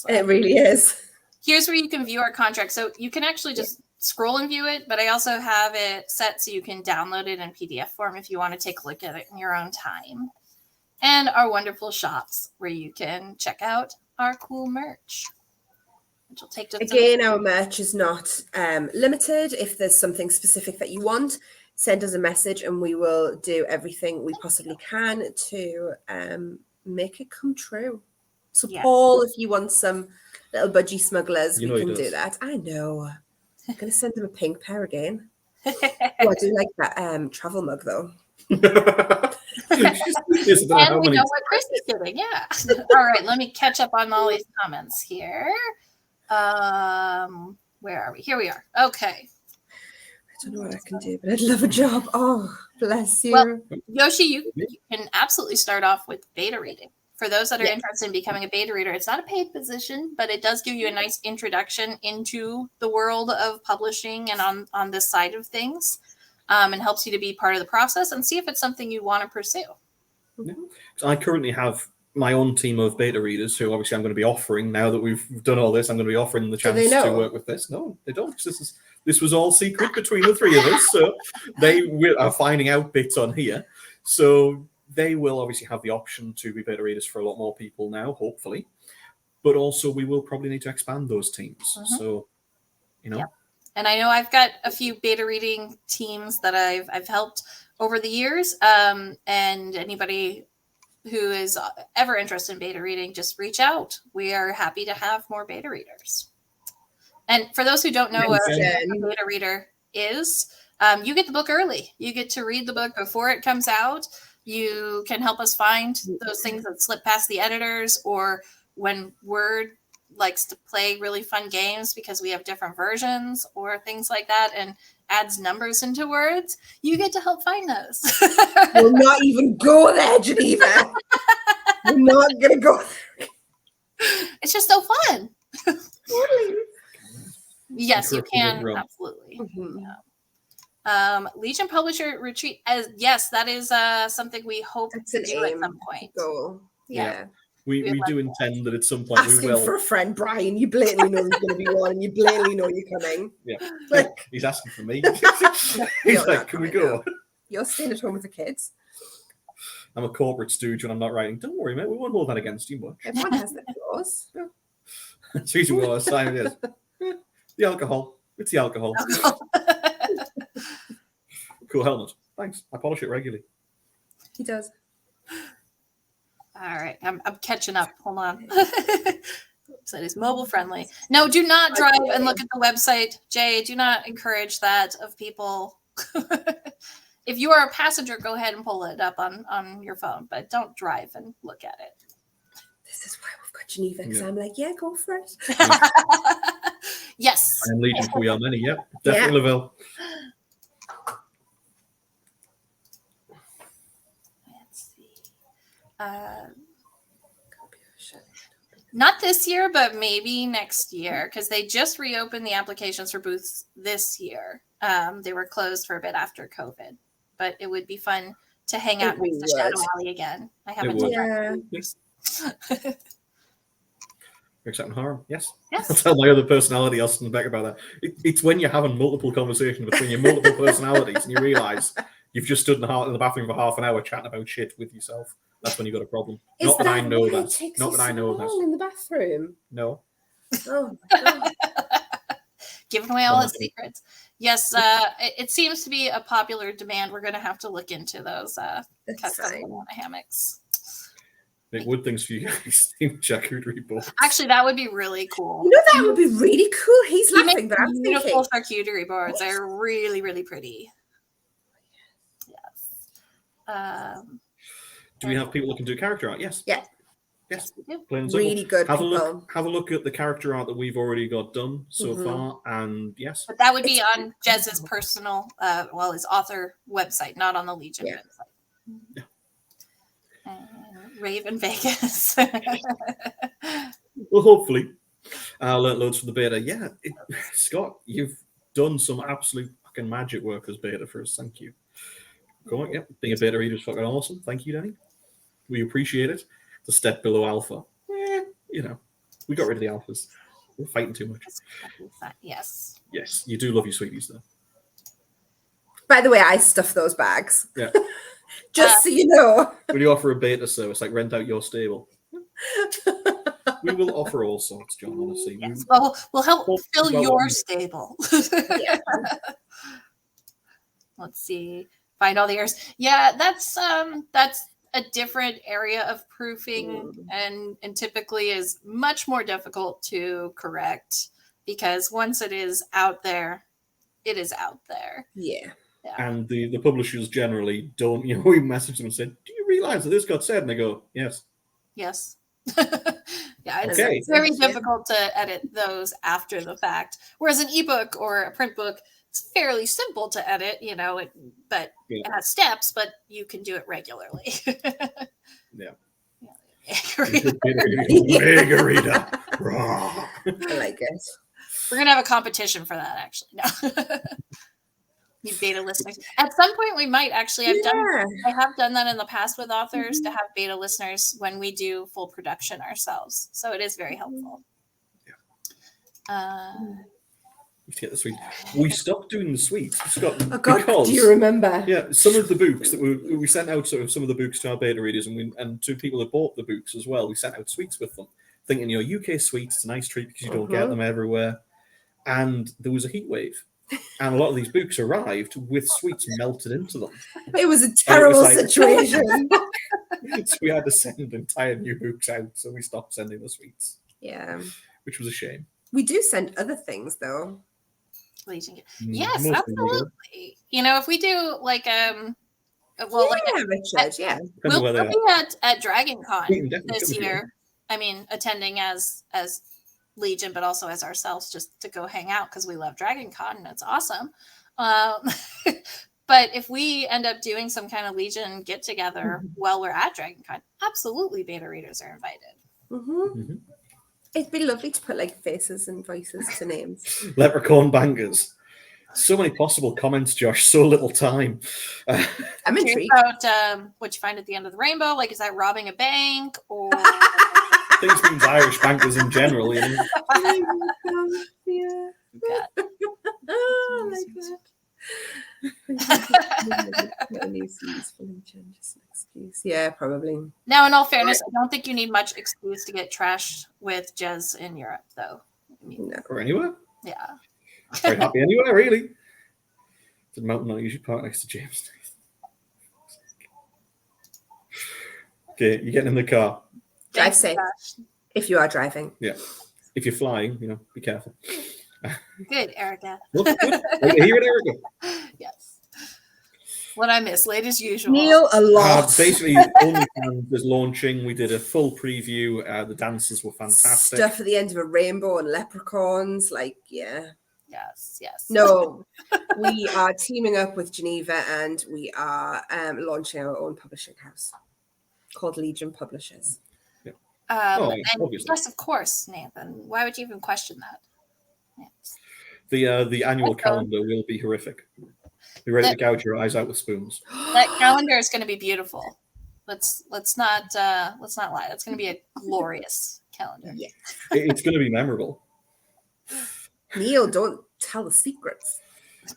C: It really is.
B: Here's where you can view our contract. So you can actually just scroll and view it, but I also have it set so you can download it in PDF form if you want to take a look at it in your own time. And our wonderful shops where you can check out our cool merch. Which will take just
C: Again, our merch is not limited. If there's something specific that you want, send us a message and we will do everything we possibly can to make it come true. So,
B: Yeah.
C: Paul, if you want some little budgie smugglers,
A: You know
C: we
A: he
C: can do
A: does.
C: that. I know. I'm going to send him a pink pair again. Oh, I do like that travel mug, though.
B: And we know what Chris is doing. Yeah. All right. Let me catch up on all these comments here. Where are we? Here we are. Okay.
C: I don't know what I can do, but I'd love a job. Oh, bless you.
B: Well, Yoshi, you can absolutely start off with beta reading. For those that are
C: Yeah.
B: interested in becoming a beta reader, it's not a paid position, but it does give you a nice introduction into the world of publishing and on this side of things, and helps you to be part of the process and see if it's something you want to pursue.
A: So I currently have my own team of beta readers who obviously I'm going to be offering, now that we've done all this, I'm going to be offering them the
C: Do they
A: chance to
C: know?
A: work with this. No, they don't. This was all secret between the three of us. So are finding out bits on here. So they will obviously have the option to be beta readers for a lot more people now, hopefully. But also we will probably need to expand those teams.
B: Mhm.
A: So, you know.
B: Yep. And I know I've got a few beta reading teams that I've helped over the years. And anybody who is ever interested in beta reading, just reach out. We are happy to have more beta readers. And for those who don't know what a beta reader is, you get the book early. You get to read the book before it comes out. You can help us find those things that slip past the editors, or when Word likes to play really fun games because we have different versions or things like that and adds numbers into words, you get to help find those.
C: We'll not even go there, Geneva. We're not going to go there.
B: It's just so fun.
C: Totally.
B: Yes, you can.
A: Room.
B: Absolutely.
C: Mhm.
B: Legion Publisher Retreat. Yes, that is something we hope
C: That's
B: to
C: an
B: do at
C: aim.
B: some point.
C: Goal. Yeah.
A: We
B: would
A: do
B: like
A: intend that at some point we
C: Asking
A: will.
C: for a friend, Brian. You blatantly know there's going to be one, and you blatantly know you're coming.
A: Yeah.
C: Like,
A: He's asking for me.
C: You're
A: He's like,
C: not
A: can we
C: coming
A: go?
C: out. You're staying at home with the kids.
A: I'm a corporate stooge when I'm not writing. Don't worry, mate. We won't hold that against you much.
C: Everyone has their flaws.
A: It's usually what I was saying is the alcohol. It's the alcohol. Cool helmet. Thanks. I polish it regularly.
C: He does.
B: All right, I'm catching up. Hold on. So it is mobile friendly. No, do not drive and look at the website, Jay. Do not encourage that of people. If you are a passenger, go ahead and pull it up on your phone, but don't drive and look at it.
C: This is why we've got Geneva, because
A: Yeah.
C: I'm like, yeah, go for it.
B: Yes.
A: I am Legion for We Are Many. Yep. Definitely Lavelle.
B: Let's see. Not this year, but maybe next year, because they just reopened the applications for booths this year. They were closed for a bit after COVID, but it would be fun to hang out
C: It
B: next to Shadow
C: would.
B: Alley again. I haven't
A: would.
B: done
C: Yeah.
B: that.
A: Accepting harm. Yes. I'll
B: Yes.
A: tell my other personality, Austin Beck, about that. It's when you're having multiple conversations between your multiple personalities and you realise you've just stood in the bathroom for half an hour chatting about shit with yourself. That's when you've got a problem.
C: Is
A: Not that I know
C: why
A: that.
C: It takes
A: Not
C: you
A: that I
C: so
A: know
C: long
A: that.
C: in the bathroom.
A: No.
C: Oh, God.
B: Giving away all his
A: Okay.
B: secrets. Yes, it seems to be a popular demand. We're going to have to look into those
C: That's
B: custom
C: fine.
B: banana hammocks.
A: Make wood things for you guys. Charcuterie boards.
B: Actually, that would be really cool.
C: You know, that would be really cool. He's
B: You
C: laughing,
B: make
C: but I'm
B: beautiful
C: thinking.
B: charcuterie boards. They're really, really pretty. Yes.
A: Do we have people that can do character art? Yes.
C: Yeah.
A: Yes.
B: we do.
A: Plain and simple.
C: Really good
A: Have a
C: people.
A: look. Have a look at the character art that we've already got done so
C: Mhm.
A: far, and yes,
B: But that would be on Jez's personal, his author website, not on the Legion
C: Yeah.
B: website. Raven Vegas.
A: Well, hopefully, I learnt loads from the beta. Yeah, Scott, you've done some absolute fucking magic work as beta for us. Thank you. Go on, yeah, being a beta reader is fucking awesome. Thank you, Danny. We appreciate it. The step below alpha. We got rid of the alphas. We're fighting too much.
B: Yes.
A: Yes, you do love your sweeties, though.
C: By the way, I stuff those bags.
A: Yeah.
C: Just so you know.
A: Will you offer a beta service, like rent out your stable? We will offer all sorts, John, honestly.
B: Yes. Well, we'll help fill your stable.
C: Yeah.
B: Let's see. Find all the errors. Yeah, that's a different area of proofing and typically is much more difficult to correct because once it is out there, it is out there.
C: Yeah.
A: And the publishers generally don't, we message them and say, do you realize that this got said? And they go, yes.
B: Yes. Yeah,
A: Okay.
B: it's very difficult to edit those after the fact. Whereas an ebook or a print book, it's fairly simple to edit, but it has steps, but you can do it regularly.
A: Yeah.
C: Margarita. I like it.
B: We're gonna have a competition for that, actually. No. Need beta listeners. At some point, we might actually. I have done that in the past with authors to have beta listeners when we do full production ourselves. So it is very helpful.
A: Yeah. To get the sweet. We stopped doing the sweets, Scott.
C: Oh God,
A: because,
C: do you remember?
A: Yeah, some of the books that we sent out, sort of some of the books to our beta readers, and to people that bought the books as well. We sent out sweets with them, thinking, UK sweets, it's a nice treat because you don't get them everywhere. And there was a heat wave, and a lot of these books arrived with sweets melted into them.
C: It was a terrible situation.
A: So we had to send entire new books out, so we stopped sending the sweets.
C: Yeah,
A: which was a shame.
C: We do send other things though.
B: Yes, absolutely. If we do like
C: Richard,
B: we'll be at Dragon Con this year. I mean, attending as Legion, but also as ourselves, just to go hang out because we love Dragon Con and it's awesome. But if we end up doing some kind of Legion get together while we're at Dragon Con, absolutely beta readers are invited.
C: It'd be lovely to put like faces and voices to names.
A: Leprechaun bangers. So many possible comments, Josh. So little time.
C: I'm intrigued
B: about what you find at the end of the rainbow. Like, is that robbing a bank or?
A: Things means Irish bankers in general.
C: Yeah. Oh, like that. Yeah, probably.
B: Now, in all fairness, I don't think you need much excuse to get trashed with Jez in Europe, though. I mean,
C: No.
A: Or anywhere.
B: Yeah.
A: Very happy anywhere, really. The mountain not usually park next to James. Okay, you're getting in the car.
C: Drive safe. If you are driving.
A: Yeah. If you're flying, be careful.
B: Good, Erica.
A: Well, good. Hear it, Erica.
B: Yes. What I miss, late as usual.
C: Neil, a lot.
A: Basically, OnlyFans was launching. We did a full preview. The dancers were fantastic.
C: Stuff at the end of a rainbow and leprechauns.
B: Yes.
C: No, we are teaming up with Geneva and we are launching our own publishing house called Legion Publishers.
A: Yeah.
B: And
A: obviously.
B: yes, of course, Nathan. Why would you even question that? Yes.
A: The annual calendar will be horrific. Be ready to gouge your eyes out with spoons.
B: That calendar is going to be beautiful. Let's not lie. That's going to be a glorious calendar.
C: Yeah.
A: It's going to be memorable.
C: Neil, don't tell the secrets.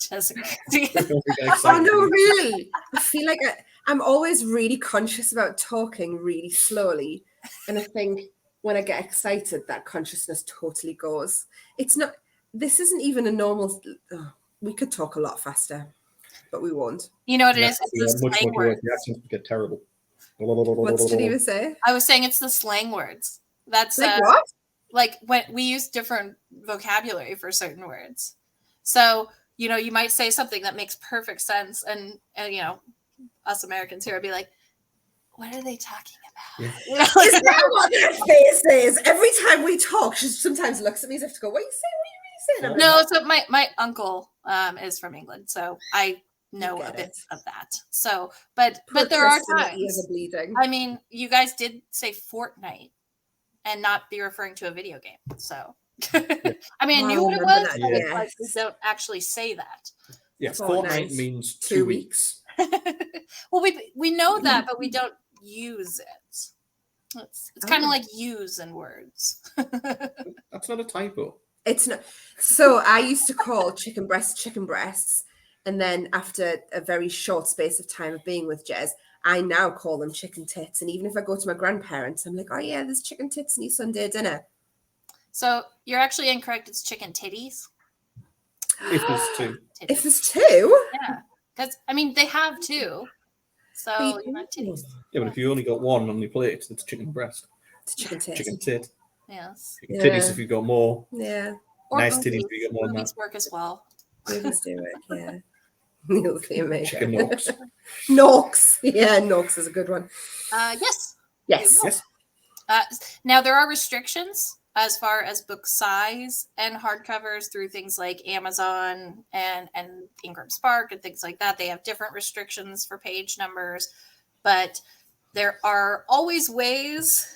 B: Jessica.
C: Oh no, really? I feel like I'm always really conscious about talking really slowly, and I think when I get excited, that consciousness totally goes. It's not. This isn't even a normal. We could talk a lot faster, but we won't.
B: You know what it is? It's the
A: much
B: slang
A: more
B: words.
A: the accents get terrible.
C: What did Geneva say?
B: I was saying it's the slang words. That's
C: Like what?
B: Like when we use different vocabulary for certain words. So, you might say something that makes perfect sense. And us Americans here would be like, what are they talking about?
A: Yeah.
C: Is that what their face is? Every time we talk, she sometimes looks at me as if to go, what are you saying? What are you really saying?
B: No, so my uncle is from England. So I know a bit of that. So, but there are times.
C: Ears are bleeding.
B: I mean, you guys did say fortnight and not be referring to a video game. So, I mean, I knew
C: Oh,
B: what it
C: remember
B: was,
C: that,
B: but it's like
C: yes.
B: we don't actually say that.
A: Yeah,
C: Fortnite.
A: Fortnite means
C: 2
A: 2 weeks.
B: Well, we know that, but we don't use it. It's kind of
C: Oh.
B: like use in words.
A: That's not a typo.
C: It's not. So I used to call chicken breasts, and then after a very short space of time of being with Jez, I now call them chicken tits. And even if I go to my grandparents, I'm like, oh yeah, there's chicken tits in your Sunday dinner.
B: So you're actually incorrect. It's chicken titties.
A: If there's 2.
C: If there's 2,
B: Yeah, because I mean they have 2, so
C: But
B: you're not titties.
A: Yeah, but if you only got 1 on your plate, it's chicken breast.
C: it's chicken tits.
A: Chicken tit.
B: Yes.
A: Chicken
C: Yeah.
A: titties if you've got more.
C: Yeah,
B: Or
A: Nice
B: boobies.
A: titties if you got more than
B: Boobies
A: that.
B: work as well.
C: movies do it. Yeah, Neil the Amaker.
A: Chicken norks.
C: Norks. Yeah, Norks is a good one.
B: Yes.
C: Yes.
A: Yes.
B: Now there are restrictions as far as book size and hardcovers through things like Amazon and Ingram Spark and things like that. They have different restrictions for page numbers, but there are always ways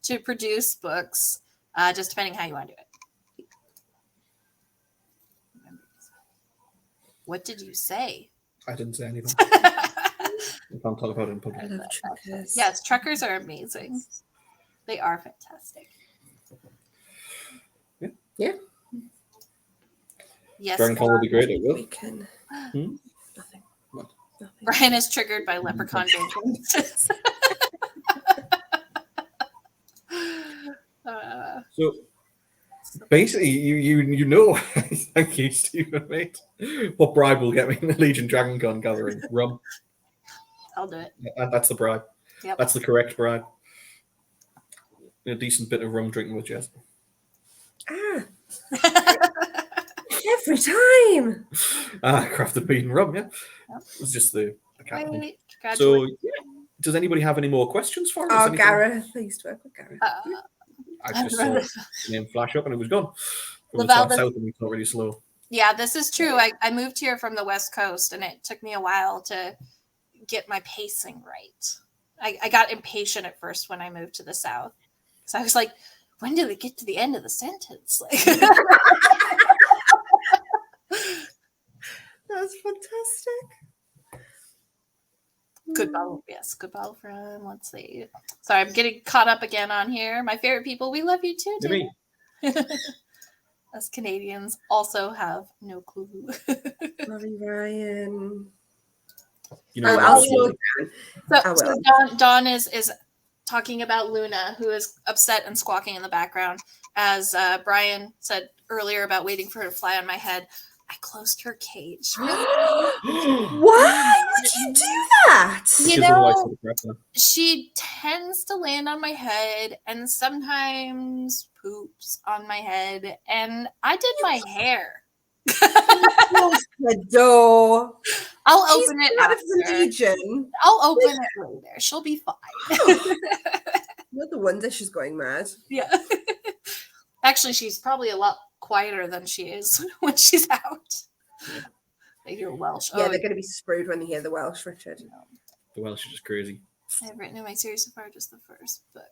B: to produce books, just depending how you want to do it. What did you say?
A: I didn't say anything. We can't talk about it in
C: I
A: public.
C: love truckers.
B: Yes, truckers are amazing. They are fantastic.
C: Yeah.
B: Yes,
A: Dragon Con will be great. It will.
C: We can.
A: Hmm?
C: Nothing.
A: What?
C: Nothing.
B: Brian is triggered by leprechaun visions.
A: So basically, you know, thank you, Stephen, mate. What bribe will get me in the Legion Dragon Con gathering? Rum.
B: I'll do it.
A: That's the bribe.
B: Yep.
A: That's the correct bribe. A decent bit of rum drinking with Jess.
C: Ah, every time.
A: Crafted bean rum, yeah.
B: Yep.
A: It's just the campaign.
B: Right.
A: So,
B: Congratulations.
A: yeah. Does anybody have any more questions for us?
C: Oh,
A: Anything?
C: Gareth. I used to work with Gareth.
A: I just saw his name flash up and it was gone. From the
B: Laval,
A: top south, and it's not really slow.
B: Yeah, this is true. I moved here from the West Coast, and it took me a while to get my pacing right. I got impatient at first when I moved to the South. So I was like, when do they get to the end of the sentence? Like,
C: That's fantastic.
B: good bottle. Yes, good bottle from, let's see. Sorry, I'm getting caught up again on here. My favorite people, we love you too,
A: Maybe.
B: David. Us Canadians also have no clue.
C: Lovely Ryan.
A: You know,
C: I'll
A: what
C: slow
A: else?
C: down.
B: So,
C: I will.
B: Dawn is talking about Luna, who is upset and squawking in the background. As Brian said earlier about waiting for her to fly on my head, I closed her cage.
C: Why would you do that?
B: You
A: Because otherwise
B: know,
A: it'll crap them.
B: she tends to land on my head and sometimes poops on my head, and I did my hair.
C: Close the door.
B: I'll
C: She's
B: open it
C: part of the
B: after.
C: Legion.
B: I'll open it later. She'll be fine.
C: No wonder she's going mad.
B: Yeah. Actually, she's probably a lot quieter than she is when she's out.
A: Yeah.
B: They hear Welsh.
C: Yeah,
B: Oh,
C: they're going to be screwed when they hear the Welsh, Richard.
A: The Welsh is just crazy.
B: I've written in my series so far just the first book.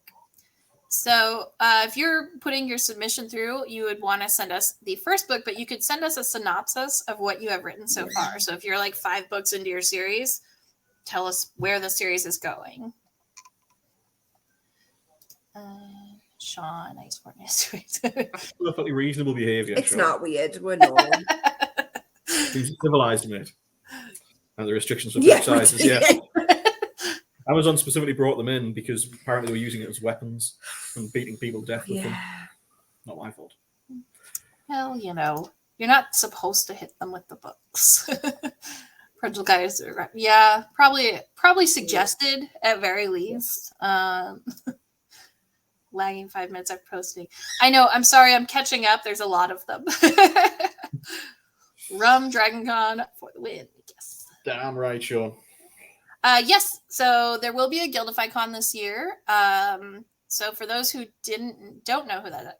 B: So if you're putting your submission through, you would want to send us the first book, but you could send us a synopsis of what you have written so far. So if you're like 5 books into your series, tell us where the series is going. Sean, nice Fortnite.
A: Perfectly reasonable behaviour.
C: It's
A: sure.
C: not weird. We're normal.
A: He's civilized, mate. And the restrictions for
C: Yeah,
A: book sizes, yeah. Amazon specifically brought them in because apparently they were using it as weapons and beating people to death with them.
C: Yeah.
A: Not my fault.
B: Well, you know, you're not supposed to hit them with the books. Parental guidance, yeah, probably suggested at very least. Lagging 5 minutes after posting. I know. I'm sorry. I'm catching up. There's a lot of them. Rum Dragon Con for the win. Yes.
A: Damn right, Sean.
B: Yes. So there will be a Guildify Con this year. So for those who don't know who that,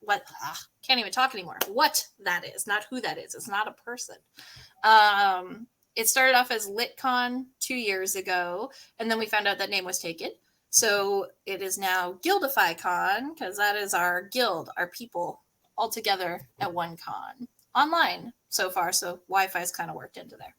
B: can't even talk anymore. What that is, not who that is. It's not a person. It started off as LitCon 2 years ago, and then we found out that name was taken. So it is now Guildify Con, because that is our guild, our people, all together at one con. Online so far, so Wi-Fi's kind of worked into there.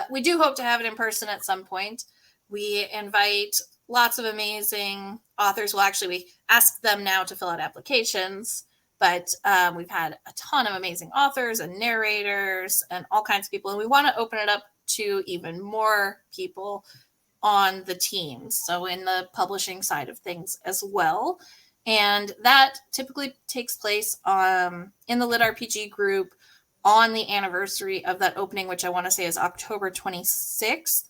B: We do hope to have it in person at some point. We invite lots of amazing authors. Well, actually, we ask them now to fill out applications, but we've had a ton of amazing authors and narrators and all kinds of people, and we want to open it up to even more people on the team, so in the publishing side of things as well. And that typically takes place in the Lit RPG group on the anniversary of that opening, which I want to say is October 26th.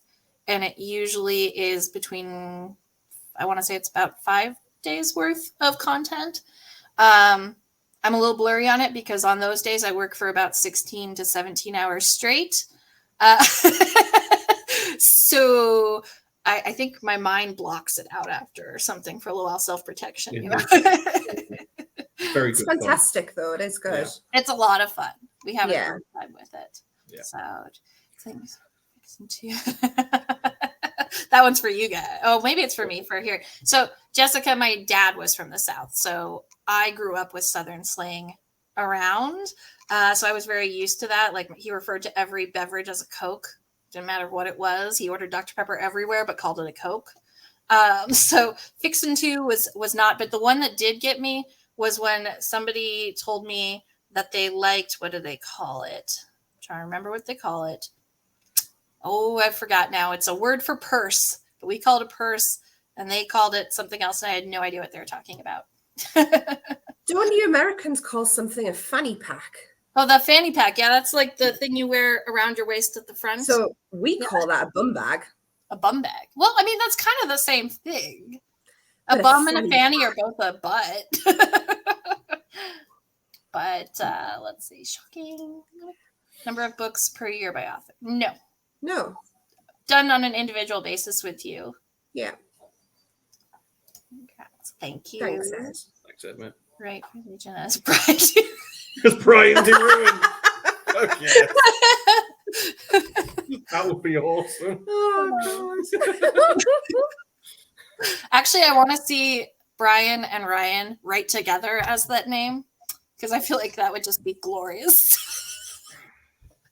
B: And it usually is between, I want to say it's about 5 days worth of content. I'm a little blurry on it because on those days I work for about 16 to 17 hours straight. So I think my mind blocks it out after or something for a little while, self-protection. You know?
A: Very
C: It's
A: good.
C: fantastic, though. It is good.
A: Yeah.
B: It's a lot of fun. We have a
C: Yeah.
B: good time with it.
A: Yeah.
B: So things to that one's for you guys. Oh, maybe it's for me for here. So Jessica, my dad was from the South, so I grew up with Southern slang around. So I was very used to that. Like he referred to every beverage as a Coke. Didn't matter what it was. He ordered Dr. Pepper everywhere, but called it a Coke. So Fixin' Two was not, but the one that did get me was when somebody told me that they liked, what do they call it? I'm trying to remember what they call it. Oh, I forgot now. It's a word for purse, but we called it a purse and they called it something else. And I had no idea what they were talking about.
C: Don't you Americans call something a fanny pack?
B: Oh, the fanny pack. Yeah, that's like the thing you wear around your waist at the front.
C: So we call that a bum bag.
B: A bum bag. Well, I mean, that's kind of the same thing. A
C: But a
B: bum and a
C: fanny
B: fanny are both a butt. But let's see. Shocking. Number of books per year by author. No.
C: No.
B: Done on an individual basis with you.
C: Yeah.
B: Congrats. Thank you.
C: Thanks, Ed.
A: Thanks, Ed, mate.
B: Right. Religion as Brian.
A: Because Brian's in ruin. Okay. That would be awesome.
C: Oh, God.
B: Actually, I want to see Brian and Ryan write together as that name because I feel like that would just be glorious.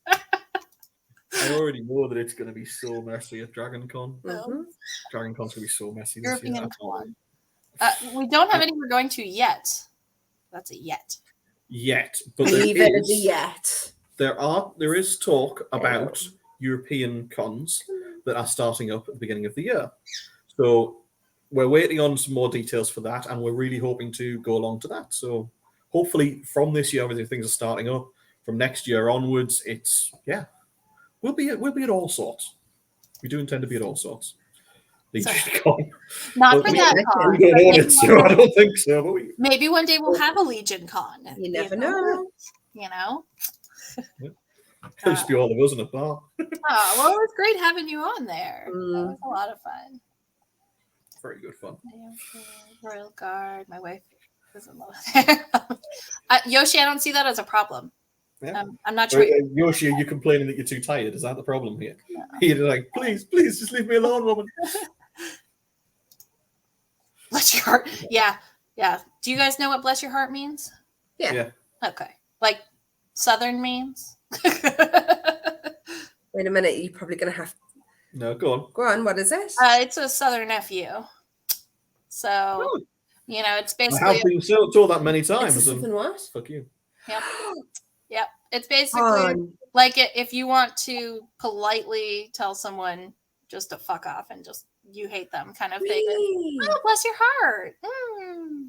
A: I already know that it's going to be so messy at Dragon Con.
C: Mhm.
A: Dragon Con's going to be so messy this year.
B: European Con. We don't have any we're going to yet. That's a yet.
A: Yet, but there
C: Leave it as a
A: is,
C: yet.
A: there is talk about European cons that are starting up at the beginning of the year. So we're waiting on some more details for that, and we're really hoping to go along to that. So hopefully from this year, when things are starting up, from next year onwards, it's we'll be at all sorts. We do intend to be at all sorts. Legion Con.
B: Not
A: But
B: for
A: we-
B: that
C: we
B: con.
A: We don't
B: but
A: own
B: maybe
A: it, so I don't think so. But we
B: maybe one day we'll have a Legion Con.
C: You never know.
B: You know?
A: it'll just be all of us in a bar.
B: Oh, well, it was great having you on there. That
C: Mm.
B: was a lot of fun.
A: Very good fun.
B: Royal Guard. My wife doesn't love it. Yoshi, I don't see that as a problem.
A: Yeah.
B: I'm not sure.
A: Yoshi, are you complaining that you're too tired? Is that the problem here?
B: No.
A: You're like, please, just leave me alone, woman.
B: Bless your heart. Yeah. Yeah. Do you guys know what bless your heart means?
C: Yeah.
A: Yeah.
B: Okay. Like Southern means?
C: Wait a minute. You're probably going to have.
A: No, go on.
C: Go on. What is it?
B: It's a Southern nephew. So,
A: Oh,
B: you know, it's
A: I
B: basically,
A: have been told that many
C: It's
A: times.
C: a
A: And
C: something what?
A: fuck you.
B: yep. It's basically
C: On.
B: like if you want to politely tell someone just to fuck off and just you hate them kind of thing.
C: Really?
B: Oh, bless your heart. Mm.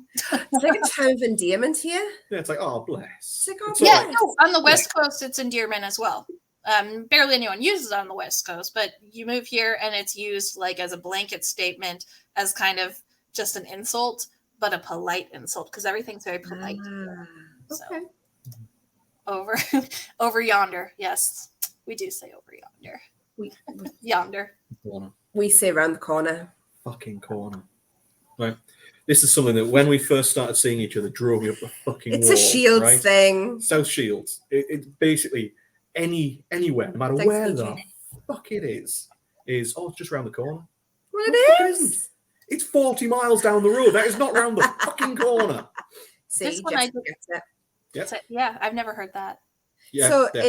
C: It's like a term of endearment here.
A: Yeah, it's like, oh, bless.
C: It's like, oh,
A: It's
B: Yeah,
A: all right.
B: no, on the West Coast, it's endearment as well. Barely anyone uses it on the West Coast, but you move here and it's used like as a blanket statement, as kind of just an insult, but a polite insult because everything's very polite.
C: Ah,
B: So
C: okay.
B: over yonder, yes, we do say over yonder.
C: We,
B: Yonder.
A: Corner.
C: we say around the corner.
A: Fucking corner. Right. This is something that when we first started seeing each other drove me up the fucking
C: It's
A: wall.
C: a Shields
A: right?
C: thing.
A: South Shields. It's basically anywhere, no matter
C: Thanks,
A: where
C: PJ.
A: the fuck it is, oh, it's just around the corner.
C: Well,
A: What the fuck
C: it
A: isn't?
C: is.
A: It's 40 miles down the road. That is not round the fucking corner.
C: See,
B: This one I
C: Jessica gets it.
A: Yep.
B: So, yeah, I've never heard that.
A: Yeah.
C: So
A: yeah.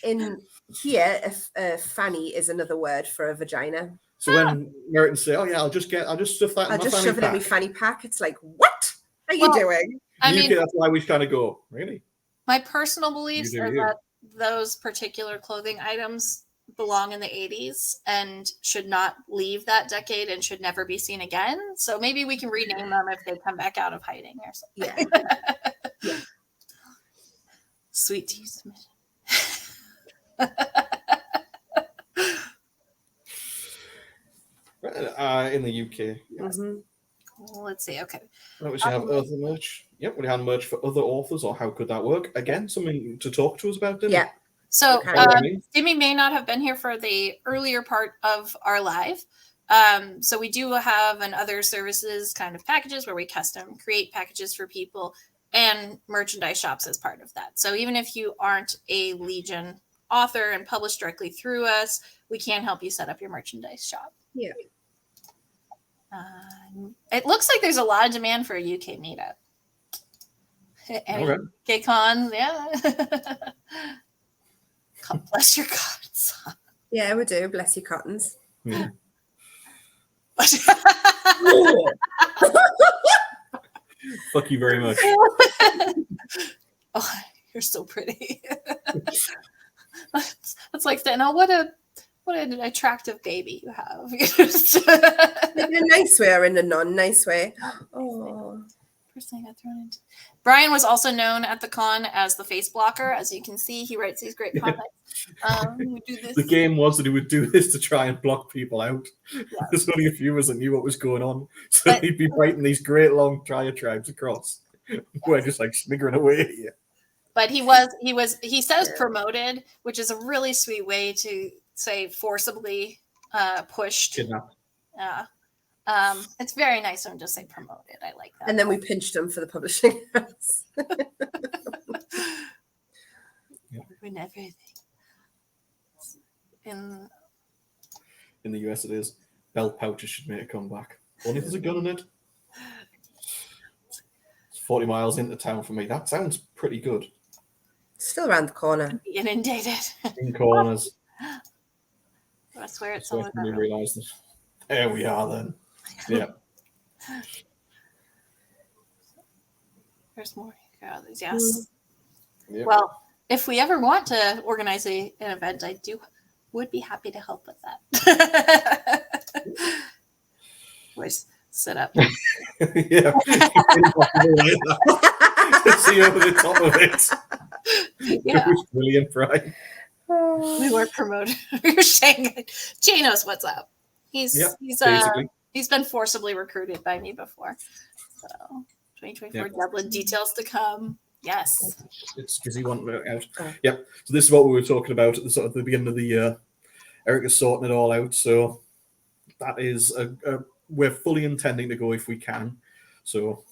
C: in here, a fanny is another word for a vagina.
A: So when Meritons say, "Oh yeah, I'll just stuff that in
C: I'll
A: my
C: just
A: fanny
C: shove it in my
A: pack,"
C: fanny pack. It's like, what are you
B: Well,
C: doing?
B: I
A: in the
B: mean,
A: UK, that's why we kind of go, really?
B: my personal beliefs
A: You do
B: are
A: you.
B: that those particular clothing items belong in the 80s and should not leave that decade and should never be seen again. So maybe we can rename them if they come back out of hiding or something.
C: Yeah.
B: Sweet tea submission.
A: In the UK, yes.
C: Mhm.
B: Let's see. Okay.
A: We should have other merch. Yep, we have merch for other authors, or how could that work? Again, something to talk to us about, didn't
C: Yeah.
B: So
C: Okay.
B: Jimmy may not have been here for the earlier part of our live. So we do have an other services kind of packages where we custom create packages for people and merchandise shops as part of that. So even if you aren't a Legion author and publish directly through us, we can help you set up your merchandise shop.
C: Yeah.
B: It looks like there's a lot of demand for a UK meetup.
A: Okay.
B: KCon, yeah. God bless your cards.
C: Yeah, we do. Bless your cottons.
A: Yeah. Fuck you very much.
B: Oh, you're so pretty. That's like saying, "Oh, what an attractive baby you have."
C: In a nice way or in a non-nice way. Oh.
B: First thing I got thrown into. Brian was also known at the con as the face blocker. As you can see, he writes these great comments. We do this.
A: The game was that he would do this to try and block people out. There's only a few of us that knew what was going on. So
B: But-
A: he'd be writing these great long diatribes across. We're just like sniggering away here.
B: But he says promoted, which is a really sweet way to say forcibly pushed.
A: Kidnapped.
B: It's very nice when just say promoted. I like that.
C: And then we pinched him for the publishing house.
B: Ruin everything. In
A: In the US, it is. Belt pouches should make a comeback. Only if there's a gun in it. It's 40 miles into town for me. That sounds pretty good.
C: Still around the corner.
B: be inundated.
A: In corners.
B: I swear it's
A: So
B: someone
A: we realise that. There we are then. Yeah.
B: There's more. Yes.
A: Yep.
B: Well, if we ever want to organize an event, would be happy to help with that. Voice set up.
A: Yeah. See over the top of it.
B: Yeah.
A: It was brilliant, Brian.
B: We weren't promoted. We were saying Jay knows what's up. He's
A: Basically.
B: he's been forcibly recruited by me before. So 2024 Dublin details to come. Yes.
A: It's because he wanted it out.
C: Oh.
A: Yep. So this is what we were talking about at the sort of the beginning of the year. Eric is sorting it all out. So that is we're fully intending to go if we can. So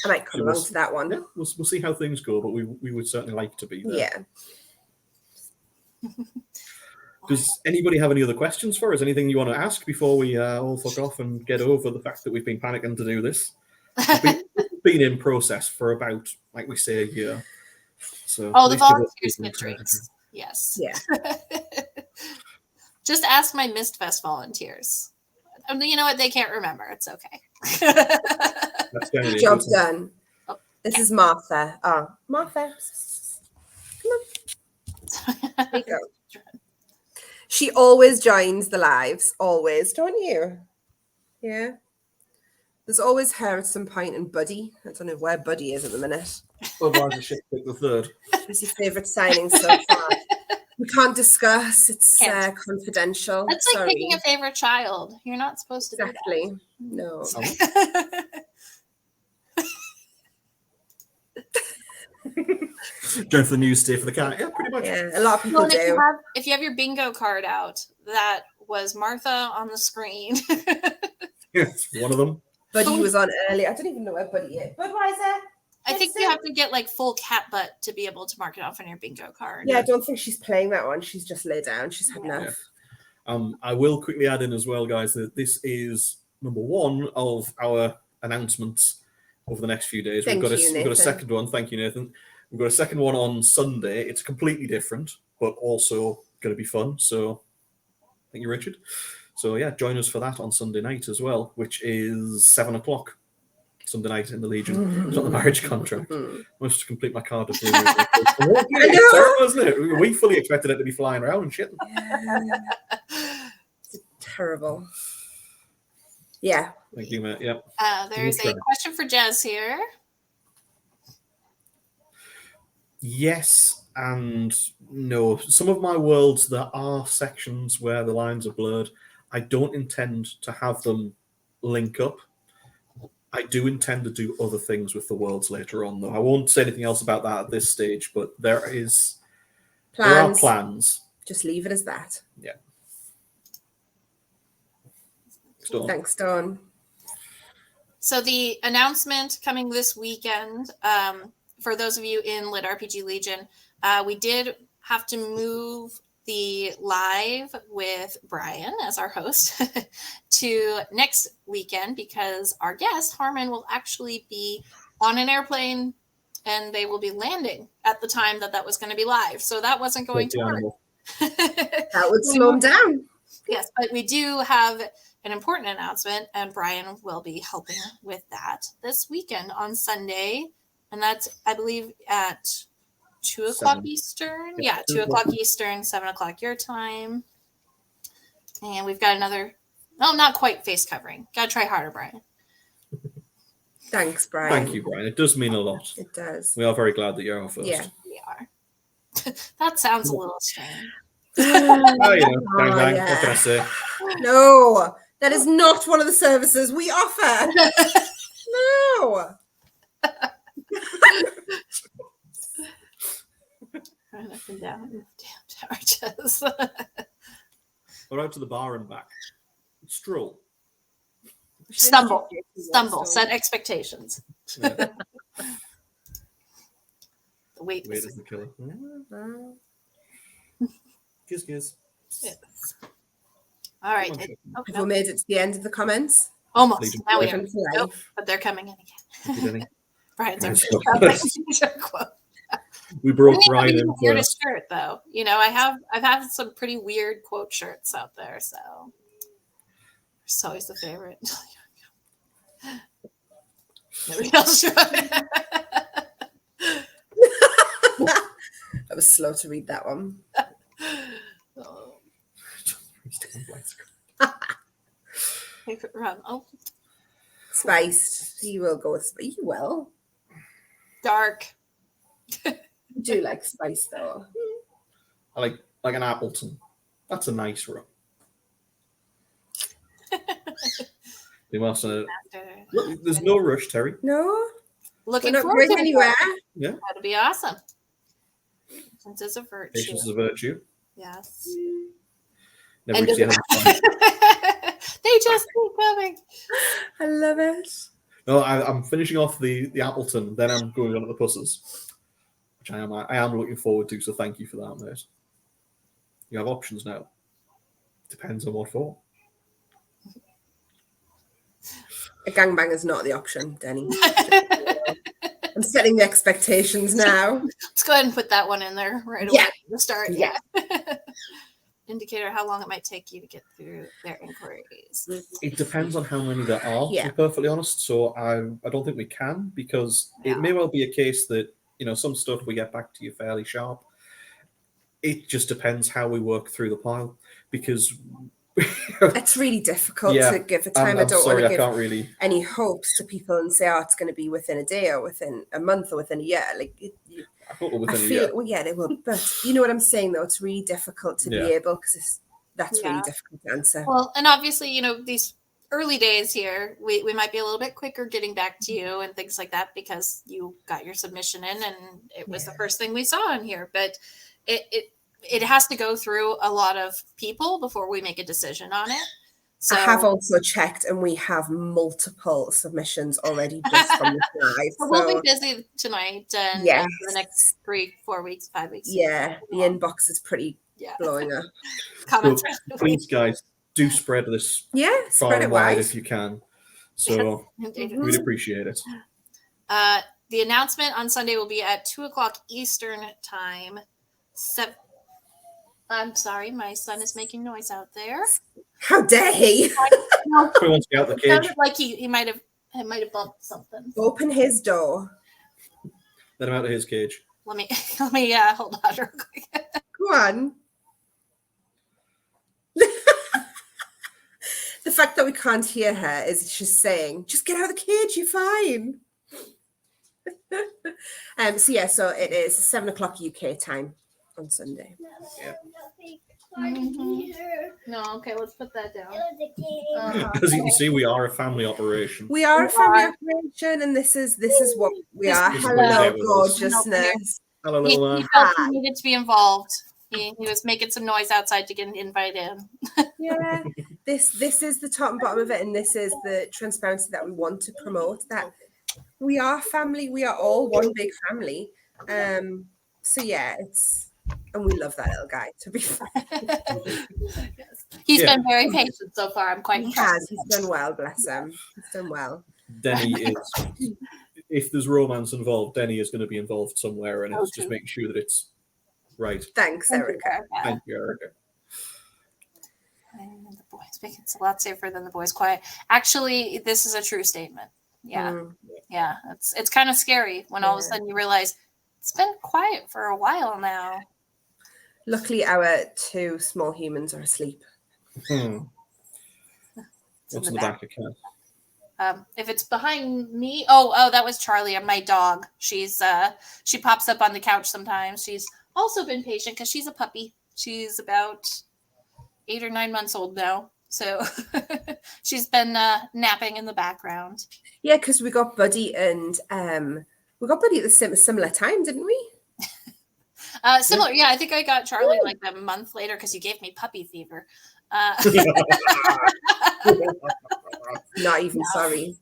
C: I might come along to that one.
A: yeah, we'll see how things go, but we would certainly like to be there.
C: Yeah.
A: Does anybody have any other questions for us? Anything you want to ask before we all fuck off and get over the fact that we've been panicking to do this? We've been in process for about, like we say, a year. So
B: Oh, the
A: at least give us
B: volunteers
A: some
B: get drinks. Yes.
C: Yeah.
B: Just ask my Mistfest volunteers. You know what? They can't remember. It's okay.
A: That's generally a
C: Job
A: good thing.
C: done. This is Martha. Oh, Martha. Come on. There you go. She always joins the lives. Always, don't you? Yeah. There's always her at some point and Buddy. I don't know where Buddy is at the minute.
A: Otherwise, I should pick the third.
C: Who's your favourite signing so far? We can't discuss. It's
B: Can't.
C: confidential.
B: That's like
C: Sorry.
B: picking a favorite child. You're not supposed to
C: Exactly. No.
B: do that.
A: Going for the news stay for the cat. Yeah, pretty much.
C: Yeah, a lot of people
B: Well, and
C: do.
B: if you have your bingo card out, that was Martha on the screen.
A: Yes, one of them.
C: Buddy was on early. I don't even know where Buddy is. Budweiser.
B: I think
C: That's
B: you
C: it.
B: have to get like full cat butt to be able to mark it off on your bingo card.
C: Yeah, I don't think she's playing that one. She's just laid down. She's had enough.
A: I will quickly add in as well, guys, that this is number one of our announcements over the next few days.
C: Thank
A: We've got
C: you,
A: a
C: Nathan.
A: second one. Thank you, Nathan. We've got a second one on Sunday. It's completely different, but also going to be fun. So, thank you, Richard. So, yeah, join us for that on Sunday night as well, which is 7:00 Sunday night in the Legion. It's not the marriage contract. I must complete my card of delivery. It's terrible, isn't it? We fully expected it to be flying around and shit.
C: It's terrible. Yeah.
A: Thank you, mate. Yep.
B: There's a question for Jez here.
A: Yes and no. Some of my worlds, there are sections where the lines are blurred. I don't intend to have them link up. I do intend to do other things with the worlds later on, though. I won't say anything else about that at this stage, but there are plans.
C: Just leave it as that.
A: Yeah.
C: Thanks, Dawn.
B: So the announcement coming this weekend, for those of you in Lit RPG Legion, we did have to move the live with Brian as our host to next weekend because our guest, Harmon, will actually be on an airplane and they will be landing at the time that was going to be live. So that wasn't going to work.
C: That would slow him down.
B: Yes, but we do have an important announcement, and Brian will be helping with that this weekend on Sunday. And that's, I believe, at 2:00 Eastern. Yeah, 2:00 Eastern, 7:00 your time. And we've got another, not quite face covering. Gotta try harder, Brian.
C: Thanks, Brian.
A: Thank you, Brian. It does mean a lot.
C: It does.
A: We are very glad that you're our first.
C: Yeah,
B: we are. That sounds a little strange.
A: Bang, bang.
C: Yeah.
A: What can I say?
C: No, that is not one of the services we offer. No.
B: Run up and down. Damn charges.
A: We're out to the bar and back. Stroll.
B: Stumble. Set expectations.
A: Yeah.
B: The wait
A: is the killer. Kiss.
B: Yes. All right.
C: Have we made it to the end of the comments?
B: Almost.
A: Legion.
B: Now we have. Nope, but they're coming in again. Brian's our quote.
A: We broke Brian in
B: weirdest shirt, though. You know, I've had some pretty weird quote shirts out there, so it's always the favorite. Nobody else tried.
C: I was slow to read that one.
B: Oh. Favorite rum. Oh,
C: spiced. You will go with you will.
B: Dark.
C: I do like spice though.
A: I like an Appleton. That's a nice rum. You must. Look, there's no rush, Terry.
C: No.
B: Looking
C: We're not
B: forward
C: going
B: to
C: anywhere.
A: Yeah.
B: That'd be awesome. Since it's a virtue.
A: Patience is a virtue.
B: Yes.
A: Never reach the end.
B: They just keep coming.
C: I love it.
A: No, I'm finishing off the Appleton, then I'm going on to the Pusses, which I am looking forward to. So thank you for that, mate. You have options now. Depends on what for.
C: A gangbang is not the option, Denny. I'm setting the expectations now.
B: Let's go ahead and put that one in there right away at the start.
C: Yeah.
B: Indicator how long it might take you to get through their inquiries.
A: It depends on how many there are, to be perfectly honest. So I don't think we can, because it may well be a case that, some stuff we get back to you fairly sharp. It just depends how we work through the pile, because
C: it's really difficult to give a time. I don't want to give any hopes to people and say, it's going to be within a day or within a month or within a year.
A: I thought within a year.
C: Well, yeah, they will. But you know what I'm saying, though? It's really difficult to be able, because that's really difficult to answer.
B: Well, and obviously, these early days here, we might be a little bit quicker getting back to you and things like that, because you got your submission in and it was the first thing we saw in here. But it has to go through a lot of people before we make a decision on it. So,
C: I have also checked, and we have multiple submissions already just from the live.
B: So we'll be busy tonight and for the next 3-4 weeks, 5 weeks.
C: Yeah, the inbox is pretty blowing up.
A: So please, guys, do spread this
C: Yeah,
A: far
C: spread
A: and
C: it
A: wide
C: wide.
A: if you can. So
C: Mhm.
A: we'd appreciate it.
B: The announcement on Sunday will be at 2:00 Eastern time. I'm sorry, my son is making noise out there.
C: How dare he?
A: Probably wants to get out the
B: It
A: cage.
B: sounded like he might have bumped something.
C: Open his door.
A: Let him out of his cage.
B: Let me hold on real quick.
C: Go on. The fact that we can't hear her is she's saying, just get out of the cage, you're fine. So it is 7:00 UK time on Sunday.
B: No, okay, let's put that down.
A: As you can see, we are a family operation.
C: We are a
B: We
C: family
B: are.
C: operation, and this is what we
B: This
C: are.
A: is what we
C: Hello,
A: get with us.
C: gorgeousness.
A: Hello,
B: He,
A: little
B: he
A: man.
B: felt he needed to be involved. He was making some noise outside to get an invite in.
C: Yeah, this is the top and bottom of it, and this is the transparency that we want to promote. That we are family. We are all one big family. So yeah, and we love that little guy. To be fair,
B: He's
A: Yeah.
B: been very patient so far. I'm quite
C: he
B: impressed.
C: has. He's done well. Bless him. He's done well.
A: Denny is. If there's romance involved, Denny is going to be involved somewhere, and it's
B: Okay.
A: just making sure that it's right.
C: Thanks, Erica.
A: Thank you, Erica.
B: And the boys make it a lot safer than the boys quiet. Actually, this is a true statement. Yeah.
C: Mm.
B: Yeah. It's kind of scary when all of a
C: Yeah.
B: sudden you realize it's been quiet for a while now.
C: Luckily, our two small humans are asleep.
A: Hmm.
B: It's in
A: What's in the back of cat?
B: If it's behind me, oh, that was Charlie, my dog. She pops up on the couch sometimes. She's also been patient because she's a puppy. She's about 8 or 9 months old now, so she's been napping in the background.
C: Yeah, because we got Buddy and we got Buddy at the similar time, didn't we?
B: Similar, yeah. I think I got Charlie like a month later because you gave me puppy fever.
C: Not even
B: No.
C: sorry.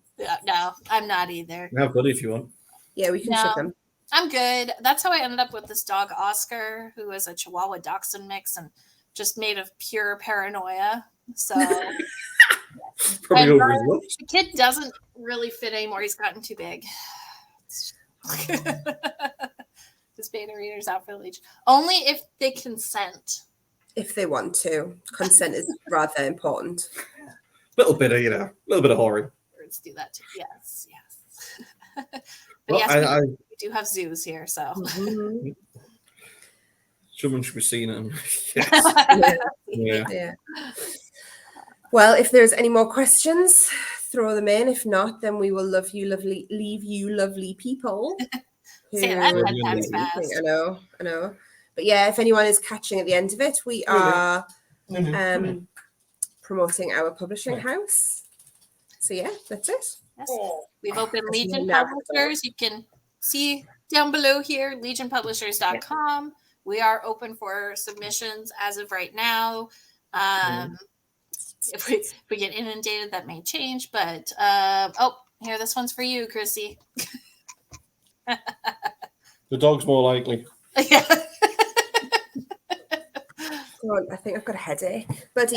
B: No, I'm not either.
A: Have Buddy if you want.
C: Yeah, we can
B: No.
C: ship them.
B: I'm good. That's how I ended up with this dog, Oscar, who is a Chihuahua Dachshund mix and just made of pure paranoia. So
A: Probably
B: And
A: over his looks.
B: the kid doesn't really fit anymore. He's gotten too big. His beta reader's out for the leash. Only if they consent.
C: If they want to. Consent is rather important.
A: Little bit of, a little bit of horror.
B: Birds do that too. Yes, yes. But
A: Well,
B: yes, we do have zoos here, so.
C: Mhm.
A: Someone should be seen. And yes. Yeah.
C: Yeah. Well, if there's any more questions, throw them in. If not, then we will leave you lovely people.
B: Say that
C: who-
B: 10 times fast.
C: I know. But yeah, if anyone is catching at the end of it, we are promoting our publishing house. So yeah, that's it.
B: Yes. We've opened
C: As
B: Legion
C: you know.
B: Publishers. You can see down below here, legionpublishers.com. We are open for submissions as of right now. If we get inundated, that may change. But here, this one's for you, Chrissy.
A: The dog's more likely.
B: Yeah.
C: Go on, I think I've got a headache. Buddy.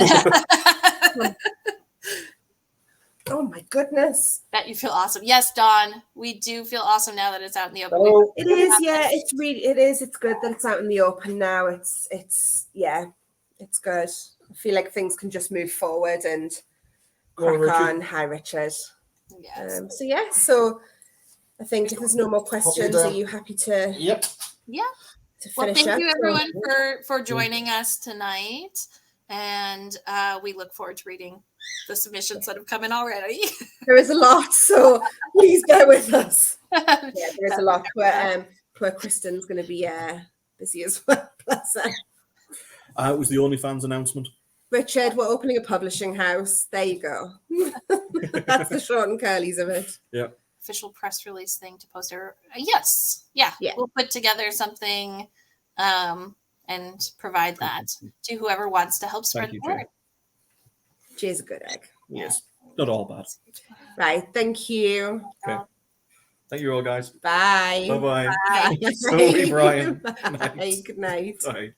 C: Oh my goodness.
B: Bet you feel awesome. Yes, Dawn, we do feel awesome now that it's out in the open.
A: Hello.
C: It is, yeah. It's good that it's out in the open now. It's good. I feel like things can just move forward and
A: Go on,
C: crack
A: Richard.
C: on. Hi, Richard.
B: Yes.
C: So I think if there's no more questions, are
A: down.
C: you happy to
A: Yep.
B: Yeah.
C: finish
B: Well, thank
C: up?
B: you
C: So-
B: everyone for joining us tonight. And we look forward to reading the submissions that have come in already.
C: There is a lot, so please bear with us. Yeah, there is a lot. Poor Kristen's going to be busy as well. Bless her.
A: It was the OnlyFans announcement.
C: Richard, we're opening a publishing house. There you go. That's the short and curlies of it.
B: Official press release thing to post. Yes. Yeah.
C: Yeah.
B: We'll put together something and provide that to whoever wants to help spread
A: Thank you,
B: the word.
C: Jay's a good egg.
A: Yes. Not all bad.
C: Right. Thank you.
A: Okay. Thank you all, guys.
C: Bye.
A: Bye-bye.
B: Bye.
C: Bye.
A: Sorry, Brian.
C: Bye. Good night.
A: Bye.